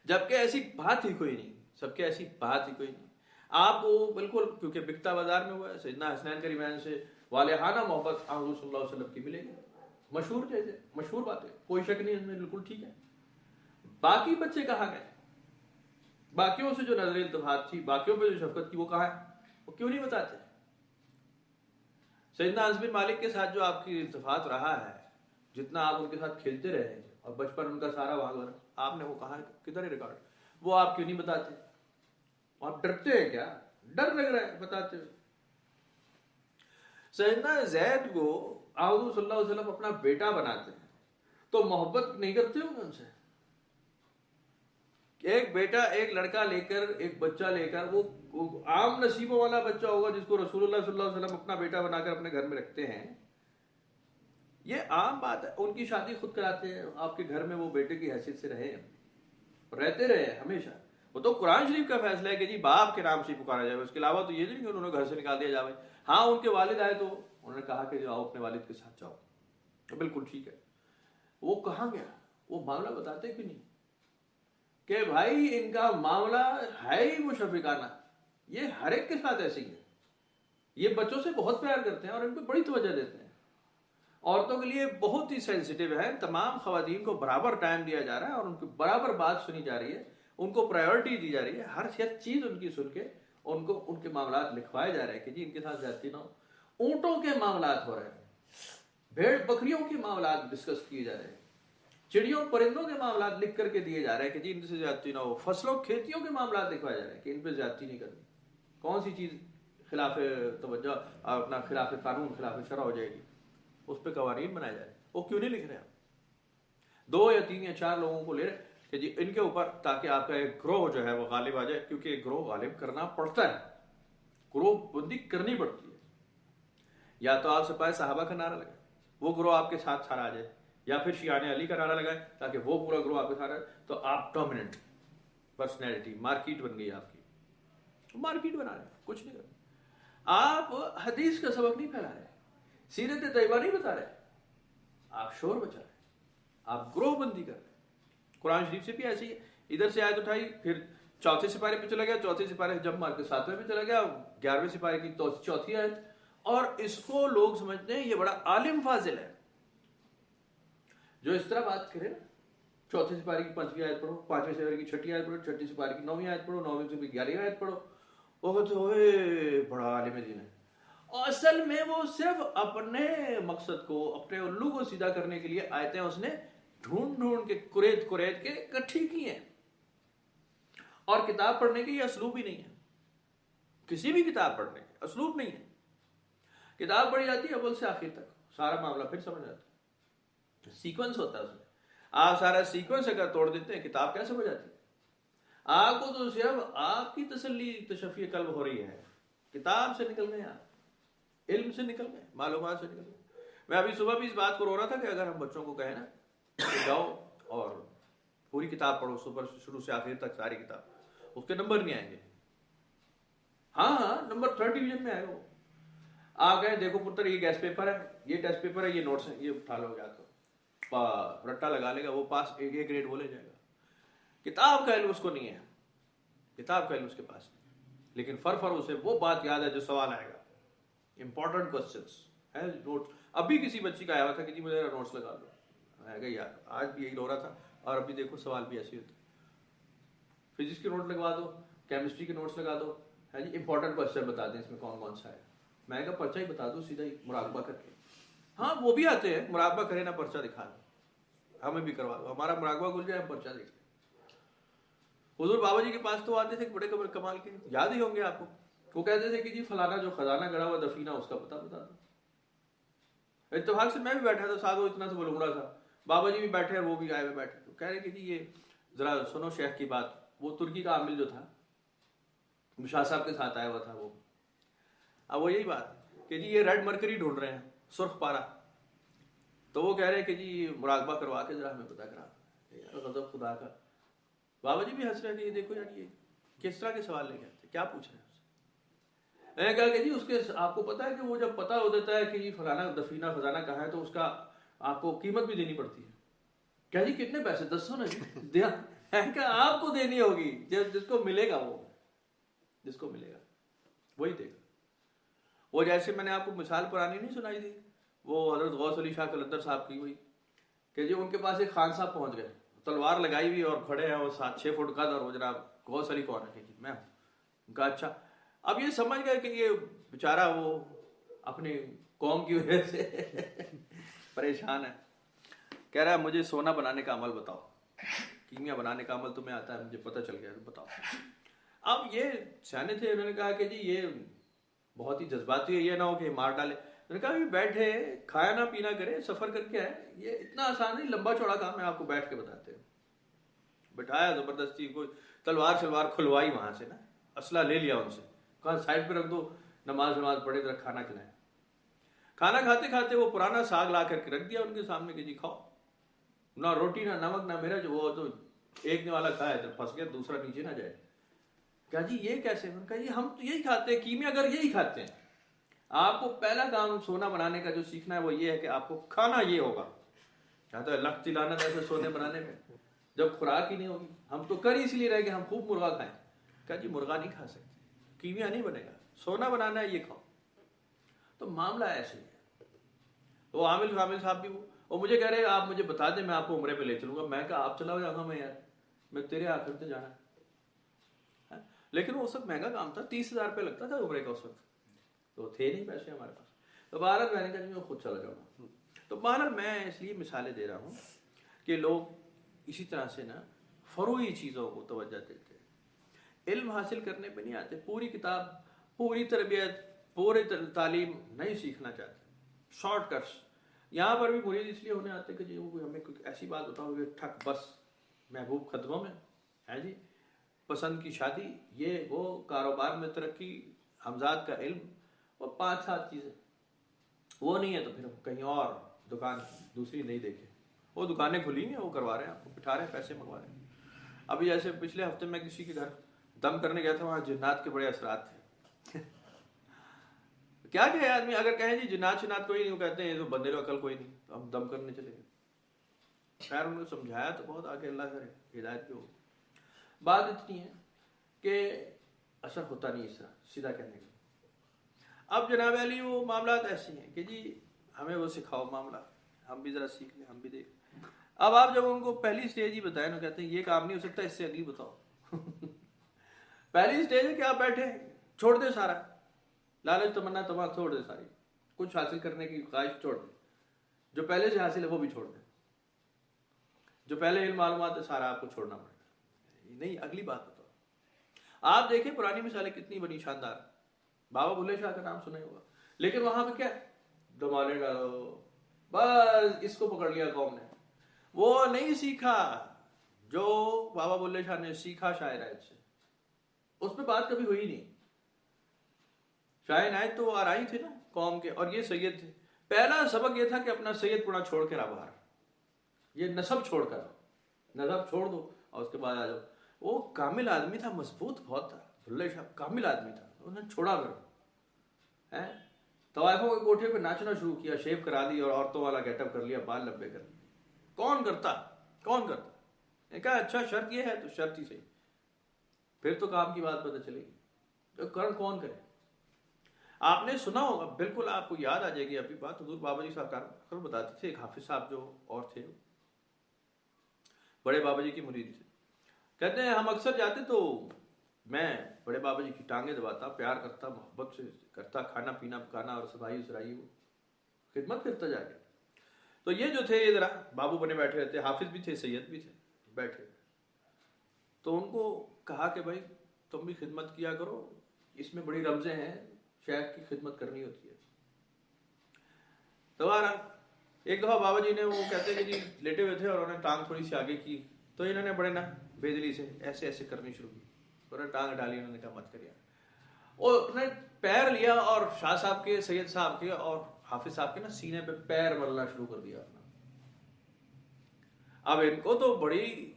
[SPEAKER 1] جبکہ ایسی بات ہی کوئی نہیں، سب کے ایسی بات ہی کوئی نہیں۔ آپ وہ بالکل کیونکہ بکتا بازار میں ہوا ہے، سیدنا حسنین کریمین سے والہانہ محبت حضور صلی اللہ علیہ وسلم کی ملے گی، مشہور چیزیں، مشہور باتیں، کوئی شک نہیں ان میں، بالکل ٹھیک ہے۔ باقی بچے کہاں گئے؟ باقیوں سے جو نظر التفات تھی، باقیوں پہ جو شفقت تھی، وہ کہاں ہے؟ وہ کیوں نہیں بتاتے؟ سیدنا انس بن مالک کے ساتھ جو آپ کی التفات رہا ہے، جتنا آپ ان کے ساتھ کھیلتے رہے اور بچپن ان کا سارا وہاں گزرا، آپ نے وہ کہا ہے کدھر ہے ریکارڈ؟ وہ آپ کیوں نہیں بتاتے؟ آپ ڈرتے ہیں کیا؟ ڈر لگ رہا ہے بتاتے ہوئے؟ سیدنا زید کو حضور صلی اللہ علیہ وسلم اپنا بیٹا بناتے ہیں تو محبت نہیں کرتے ہوں گے ان سے؟ ایک بیٹا، ایک لڑکا لے کر، ایک بچہ لے کر، وہ عام نصیبوں والا بچہ ہوگا جس کو رسول اللہ صلی اللہ علیہ وسلم اپنا بیٹا بنا کر اپنے گھر میں رکھتے ہیں، یہ عام بات ہے۔ ان کی شادی خود کراتے ہیں، آپ کے گھر میں وہ بیٹے کی حیثیت سے رہتے رہے ہمیشہ۔ وہ تو قرآن شریف کا فیصلہ ہے کہ جی باپ کے نام سے پکارا جائے، اس کے علاوہ تو یہ نہیں کہ انہوں نے گھر سے نکال دیا جائے۔ ہاں ان کے والد آئے تو انہوں نے کہا کہ جاؤ اپنے والد کے ساتھ جاؤ، تو بالکل ٹھیک ہے۔ وہ کہاں گیا؟ وہ معاملہ بتاتے کیوں نہیں کہ بھائی ان کا معاملہ ہے ہی مشفقانہ، یہ ہر ایک کے ساتھ ایسے ہی ہے، یہ بچوں سے بہت پیار کرتے ہیں اور ان پہ بڑی توجہ دیتے ہیں. عورتوں کے لیے بہت ہی سینسیٹیو ہے. تمام خواتین کو برابر ٹائم دیا جا رہا ہے اور ان کی برابر بات سنی جا رہی ہے, ان کو پرائیورٹی دی جا رہی ہے. ہر چیز ان کی سن کے ان کو ان کے معاملات لکھوائے جا رہے ہیں کہ جی ان کے ساتھ زیادتی نہ ہو. اونٹوں کے معاملات ہو رہے ہیں, بھیڑ بکریوں کے معاملات ڈسکس کیے جا رہے ہیں, چڑیوں پرندوں کے معاملات لکھ کر کے دیے جا رہے ہیں کہ جی ان سے زیادتی نہ ہو. فصلوں کھیتیوں کے معاملات لکھوائے جا رہے ہیں کہ ان پہ زیادتی نہیں کرنی. کون سی چیز خلاف توجہ اپنا خلاف قانون خلاف شرع ہو جائے گی, اس پہ قوانین بنائے جا رہے ہیں. وہ کیوں نہیں لکھ رہے آپ؟ 2 یا 3 یا 4 لوگوں کو لے رہے کہ جی ان کے اوپر, تاکہ آپ کا ایک گروہ جو ہے وہ غالب آ جائے, کیونکہ ایک گروہ غالب کرنا پڑتا ہے, گروہ بندی کرنی پڑتی ہے. یا تو آپ سپاہ صحابہ کا نعرہ لگائیں, وہ گروہ آپ کے ساتھ سارا آ جائے, یا پھر شیعان علی کا نعرہ لگائیں تاکہ وہ پورا گروہ آپ کے ساتھ آئے, تو آپ ڈومیننٹ پرسنالٹی, مارکیٹ بن گئی آپ کی. مارکیٹ بنا رہے ہیں, کچھ نہیں کر رہے. آپ حدیث کا سبق نہیں پھیلا رہے, سیرت طیبہ نہیں بتا رہے, آپ شور بچا رہے ہیں, آپ گروہ بندی کر رہے ہیں. قرآن شریف سے بھی ایسی ہے, ادھر سے آیت اٹھائی, پھر 4تھے سپارے پہ چلا گیا, 4تھے سپارے جب مار کے 7ویں پہ چلا گیا, 11ویں سپارے کی 4تھی آیت, اور اس کو لوگ سمجھتے ہیں یہ بڑا عالم فاضل ہے. جو اس طرح بات کرے نا, 4تھے سپارے کی 5ویں آیت پڑھو, 5ویں سپارے کی 6ٹھی آیت پڑھو, 6ٹھی سپارے کی 9ویں آیت پڑھو, 9ویں سے 11ویں آیت پڑھو, وہ کہتے ہوئے بڑا عالم دین ہے. اصل میں وہ صرف اپنے مقصد کو, اپنے الو کو سیدھا کرنے کے لیے آیتیں اس نے ڈھونڈ کے کریت کے اکٹھی کی ہیں. اور کتاب پڑھنے کے یہ اسلوب ہی نہیں ہے, کسی بھی کتاب پڑھنے کے اسلوب نہیں ہے. کتاب پڑھی جاتی ہے اول سے آخر تک, سارا معاملہ پھر سمجھ آتا ہے, سیکوینس ہوتا ہے اس میں. آپ سارا سیکوینس اگر توڑ دیتے ہیں, کتاب کیا سمجھ آتی ہے آپ کو؟ تو صرف آپ کی تسلی تشفی قلب ہو رہی ہے, کتاب سے نکل گئے, آپ علم سے نکل گئے, معلومات سے نکل گئے. میں ابھی صبح بھی اس بات کو رو رہا تھا کہ اگر ہم بچوں کو کہیں نا کہ جاؤ اور پوری کتاب پڑھو, صبح سے شروع سے آخر تک ساری کتاب, اس کے نمبر نہیں آئیں گے. ہاں نمبر 3rd ڈویژن میں آئے گا. وہ آپ کہیں دیکھو پتر یہ گیس پیپر ہے, یہ ٹیسٹ پیپر ہے, یہ نوٹس ہیں, یہ اٹھا لو گیا تو رٹا لگا لے گا, وہ پاس A گریڈ وہ لے جائے گا. کتاب کا علم اس کو نہیں ہے, کتاب کا علم اس کے پاس نہیں. لیکن فر اسے وہ بات یاد ہے جو سوال آئے گا, امپورٹنٹ کوسچنس ہے. نوٹ ابھی کسی بچی کا آیا ہوا تھا کہ جی مجھے نوٹس لگا دو, میں کہا یار آج بھی یہی رو رہا تھا, اور ابھی دیکھو سوال بھی ایسے ہوتے. فزکس کے نوٹ لگوا دو, کیمسٹری کے نوٹس لگا دو, ہے جی امپورٹنٹ کوسچن بتا دیں اس میں کون کون سا ہے. میں کہا پرچہ ہی بتا دو سیدھا ہی مراقبہ کر کے. ہاں وہ بھی آتے ہیں, مراقبہ کرے نا پرچہ دکھا دو, ہمیں بھی کروا دو, ہمارا مراقبہ کھل جائے ہم پرچہ دیکھیں. حضور بابا جی کے پاس تو آتے تھے بڑے کمال کے, یاد ہی ہوں گے آپ کو. وہ کہتے تھے کہ جی فلانا جو خزانہ گڑا ہوا دفینہ اس کا پتہ بتا دو. اتفاق سے میں بھی بیٹھا تھا ساتھ, وہ اتنا سے بلوڑا تھا, بابا جی بھی بیٹھے اور وہ بھی آئے ہوئے بیٹھے. تو کہہ رہے کہ جی یہ ذرا سنو شیخ کی بات. وہ ترکی کا عامل جو تھا, شاہ صاحب کے ساتھ آیا ہوا تھا, وہ اب وہ یہی بات کہ جی یہ ریڈ مرکری ڈھونڈ رہے ہیں, سرخ پارا. تو وہ کہہ رہے کہ جی مراقبہ کروا کے ذرا ہمیں پتہ کرا. غضب خدا کا. بابا جی بھی ہنس رہے کہ یہ دیکھو یار یہ کس طرح کے سوال لے کے آتے, کیا پوچھ رہے ہیں. میں نے کہا کہ جی اس کے آپ کو پتا ہے کہ وہ جب پتہ ہو دیتا ہے کہ جی فلانا دفینہ خزانہ کہاں ہے, تو اس کا آپ کو قیمت بھی دینی پڑتی ہے. کیا جی کتنے پیسے؟ 10 نا جی. کہ آپ کو دینی ہوگی, جس کو ملے گا وہ, جس کو ملے گا وہی دے گا. وہ جیسے میں نے آپ کو مثال پرانی نہیں سنائی تھی, وہ حضرت غوث علی شاہ قلندر صاحب کی ہوئی کہ جی ان کے پاس ایک خان صاحب پہنچ گئے, تلوار لگائی ہوئی اور کھڑے ہیں, وہ 7-6 فٹ قد, اور وہ جناب غوث علی کون ہے کہ جی میں ہوں. ان کا اچھا. اب یہ سمجھ گئے کہ یہ بیچارہ وہ اپنی قوم کی وجہ سے پریشان ہے. کہہ رہا ہے مجھے سونا بنانے کا عمل بتاؤ, کیمیا بنانے کا عمل تمہیں آتا ہے, مجھے پتہ چل گیا, بتاؤ. اب یہ سیانے تھے, انہوں نے کہا کہ جی یہ بہت ہی جذباتی ہے, یہ نہ ہو کہ مار ڈالے. انہوں نے کہا بھی بیٹھے, کھایا نہ پینا کرے, سفر کر کے آئے, یہ اتنا آسان نہیں, لمبا چوڑا کام ہے, آپ کو بیٹھ کے بتاتے ہیں. بٹھایا زبردستی, کوئی تلوار شلوار کھلوائی وہاں سے نا, اسلحہ لے لیا ان سے, کہا سائڈ پہ رکھ دو, نماز پڑھے ذرا کھانا کھلائیں. کھانا کھاتے کھاتے وہ پرانا ساگ لا کر کے رکھ دیا ان کے سامنے کہ جی کھاؤ. نہ روٹی نہ نمک نہ مرچ, وہ تو ایک نے والا کھایا تو پھنس گیا, دوسرا نیچے نہ جائے. کہا جی یہ کیسے؟ انہوں نے کہا جی ہم تو یہی کھاتے ہیں, کیمیا گر یہی کھاتے ہیں. آپ کو پہلا کام سونا بنانے کا جو سیکھنا ہے وہ یہ ہے کہ آپ کو کھانا یہ ہوگا. کہتا ہے لخت لعنت ایسے سونے بنانے میں, جب خوراک ہی نہیں ہوگی. ہم تو کر اس لیے رہے کہ ہم خوب مرغا کھائیں. کہا جی مرغا نہیں کھا سکتے, کیمیا نہیں بنے گا, سونا بنانا ہے یہ کھاؤ. تو معاملہ ایسے ہی ہے. وہ عامل صاحب بھی وہ مجھے کہہ رہے آپ مجھے بتا دیں میں آپ کو عمرے پہ لے چلوں گا. میں کہا آپ چلا جاؤں گا میں یار, میں تیرے آخر سے جانا ہے. لیکن وہ اس وقت مہنگا کام تھا, 30,000 روپے لگتا تھا عمرے کا اس وقت, تو تھے نہیں پیسے ہمارے پاس. تو بہرحال میں نے کہا میں خود چلا جاؤں گا. تو بہرحال میں اس لیے مثالیں دے رہا ہوں کہ لوگ اسی طرح سے نا فروعی چیزوں کو توجہ دیتے ہیں, علم حاصل کرنے پہ نہیں آتے, پوری کتاب, پوری تربیت, پوری تعلیم نہیں سیکھنا چاہتے, شارٹ کٹس. یہاں پر بھی مرید اس لیے ہونے آتے کہ جی وہ ہمیں کوئی ایسی بات بتاؤ کہ ٹھک بس محبوب قدموں میں ہے جی, پسند کی شادی, یہ وہ, کاروبار میں ترقی, حمزات کا علم, اور 5-7 چیزیں. وہ نہیں ہے تو پھر کہیں اور دکان دوسری نہیں دیکھے. وہ دکانیں کھلی ہیں, وہ کروا رہے ہیں, آپ کو بٹھا رہے ہیں, پیسے منگوا رہے ہیں. ابھی جیسے پچھلے ہفتے میں کسی کے گھر دم کرنے گیا تھا, وہاں جنات کے بڑے اثرات تھے. کیا کہ آدمی اگر کہیں جی جنات کوئی نہیں, وہ کہتے ہیں یہ تو بندے کو عقل کوئی نہیں, تو ہم دم کرنے چلے گئے. خیر ان کو سمجھایا تو بہت, آگے اللہ کرے ہدایت بھی ہو. بات اتنی ہے کہ اثر ہوتا نہیں اس طرح سیدھا کہنے کا. اب جناب علی وہ معاملات ایسے ہیں کہ جی ہمیں وہ سکھاؤ معاملہ, ہم بھی ذرا سیکھ لیں, ہم بھی دیکھ. اب آپ جب ان کو پہلی سٹیج ہی بتائیں نا, کہتے ہیں یہ کام نہیں ہو سکتا, اس سے اگلی بتاؤ. پہلی سٹیج ہے کہ آپ بیٹھے چھوڑ دیں سارا, لالچ تمنا تمام چھوڑ دیں ساری, کچھ حاصل کرنے کی خواہش چھوڑ دیں, جو پہلے سے حاصل ہے وہ بھی چھوڑ دیں, جو پہلے علم معلومات ہے سارا آپ کو چھوڑنا پڑے گا. نہیں, اگلی بات بتاؤ. آپ دیکھیں پرانی مثالیں کتنی بڑی شاندار. بابا بلے شاہ کا نام سنا ہی ہوگا, لیکن وہاں پہ کیا دمالے ڈالو, بس اس کو پکڑ لیا قوم نے. وہ نہیں سیکھا جو بابا بلے شاہ نے سیکھا شاہ عنایت سے, اس پہ بات کبھی ہوئی نہیں. شاہ عنایت تو آرائی تھے نا قوم کے, اور یہ سید تھے. پہلا سبق یہ تھا کہ اپنا سید پڑا چھوڑ کے رہا باہر, یہ نسب چھوڑ کر, نسب چھوڑ دو اور اس کے بعد آ جاؤ. وہ کامل آدمی تھا, مضبوط بہت تھا بلے شاہ, کامل آدمی تھا, انہوں نے چھوڑا کر طوائفوں کے کوٹھے پہ ناچنا شروع کیا, شیو کرا دی اور عورتوں والا گیٹ اپ کر لیا, بال لمبے کر لیے. کون کرتا, کون کرتا؟ نے کہا اچھا شرط یہ ہے تو شرط ہی صحیح, پھر تو کام کی بات پتہ چلے گی. تو کرن کون کرے؟ آپ نے سنا ہوگا, بالکل آپ کو یاد آ جائے گی ابھی بات, حضور بابا جی صاحب بتاتے تھے, ایک حافظ صاحب جو اور تھے, بڑے بابا جی کی مرید تھے. کہتے ہیں ہم اکثر جاتے تو میں بڑے بابا جی کی ٹانگیں دباتا, پیار کرتا, محبت سے کرتا, کھانا پینا پکانا اور صفائی سرائی وہ خدمت کرتا جا کے. تو یہ جو تھے یہ ذرا بابو بنے بیٹھے رہتے, حافظ بھی تھے, سید بھی تھے, بیٹھے. تو ان کو کہا کہ بھائی تم بھی خدمت کیا کرو, اس میں بڑی رمزیں ہیں, شیخ کی خدمت کرنی ہوتی ہے. تو ایک دفعہ بابا جی نے, وہ کہتے ہیں کہ جی لیٹے ہوئے تھے اور انہوں نے ٹانگ تھوڑی سی آگے کی, تو انہوں نے بڑے نا بےدلی سے ایسے ایسے کرنی شروع کی, انہوں نے ٹانگ ڈالی, انہوں نے کہا مت کریا, اور انہوں نے پیر لیا اور شاہ صاحب کے, سید صاحب کے اور حافظ صاحب کے نا سینے پہ پیر ملنا شروع کر دیا اپنا. اب ان کو تو بڑی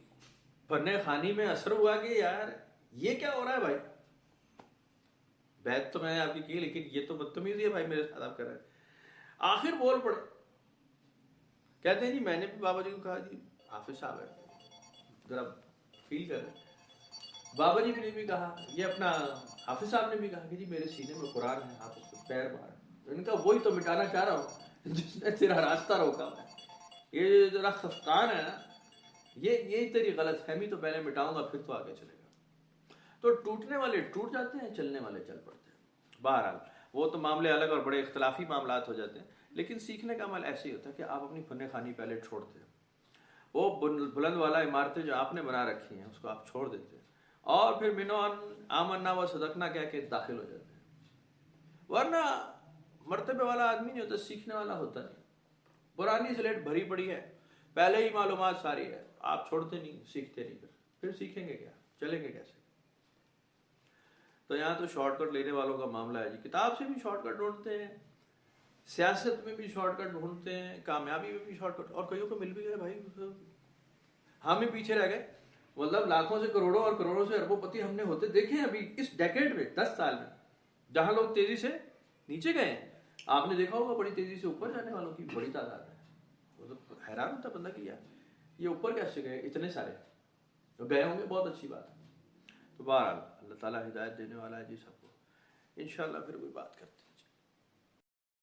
[SPEAKER 1] فن خوانی میں اثر ہوا کہ یار یہ کیا ہو رہا ہے بھائی, بیعت تو میں نے آپ کی لیکن یہ تو بدتمیزی ہے بھائی میرے ساتھ آپ کر رہے ہیں. آخر بول پڑے, کہتے ہیں جی میں نے بھی بابا جی کو کہا جی حافظ صاحب ہے ذرا فیل کر رہے. بابا جی نے بھی کہا, یہ اپنا حافظ صاحب نے بھی کہا کہ جی میرے سینے میں قرآن ہے, آپ اس کو پیر مار. ان کا وہی تو مٹانا چاہ رہا ہوں جس نے تیرا راستہ روکا ہے. یہ ذرا خفتان ہے نا, یہی تیری غلط فہمی, تو پہلے مٹاؤں گا پھر تو آگے چلے گا. تو ٹوٹنے والے ٹوٹ جاتے ہیں, چلنے والے چل پڑتے ہیں. بہرحال وہ تو معاملے الگ اور بڑے اختلافی معاملات ہو جاتے ہیں, لیکن سیکھنے کا عمل ایسے ہی ہوتا ہے کہ آپ اپنی فن خوانی پہلے چھوڑتے ہیں. وہ بلند والا عمارتیں جو آپ نے بنا رکھی ہیں اس کو آپ چھوڑ دیتے ہیں, اور پھر منو آمنا و صدقنا کہہ کے داخل ہو جاتے ہیں. ورنہ مرتبے والا آدمی نہیں ہوتا, سیکھنے والا ہوتا نہیں. پرانی سلیٹ بھری پڑی ہے, پہلے ہی معلومات ساری ہے, آپ چھوڑتے نہیں, سیکھتے نہیں, پھر سیکھیں گے کیا, چلیں گے کیسے؟ تو یہاں تو شارٹ کٹ لینے والوں کا معاملہ ہے جی. کتاب سے بھی شارٹ کٹ ڈھونڈتے ہیں, سیاست میں بھی شارٹ کٹ ڈھونڈتے ہیں, کامیابی میں بھی شارٹ کٹ, اور کئیوں کو مل بھی گئے بھائی, ہم ہی پیچھے رہ گئے. مطلب لاکھوں سے کروڑوں اور کروڑوں سے اربوں پتی ہم نے ہوتے دیکھے ہیں ابھی اس ڈیکیڈ میں, 10 سال میں, جہاں لوگ تیزی سے نیچے گئے ہیں. آپ نے دیکھا ہوگا بڑی تیزی سے اوپر جانے والوں کی بڑی تعداد ہے. وہ تو حیران ہوتا بندہ کہ یار یہ اوپر کیسے گئے اتنے سارے, تو گئے ہوں گے, بہت اچھی بات ہے. تو بہرحال اللہ تعالیٰ ہدایت دینے والا ہے جی سب کو. انشاءاللہ پھر کوئی بات کرتے ہیں.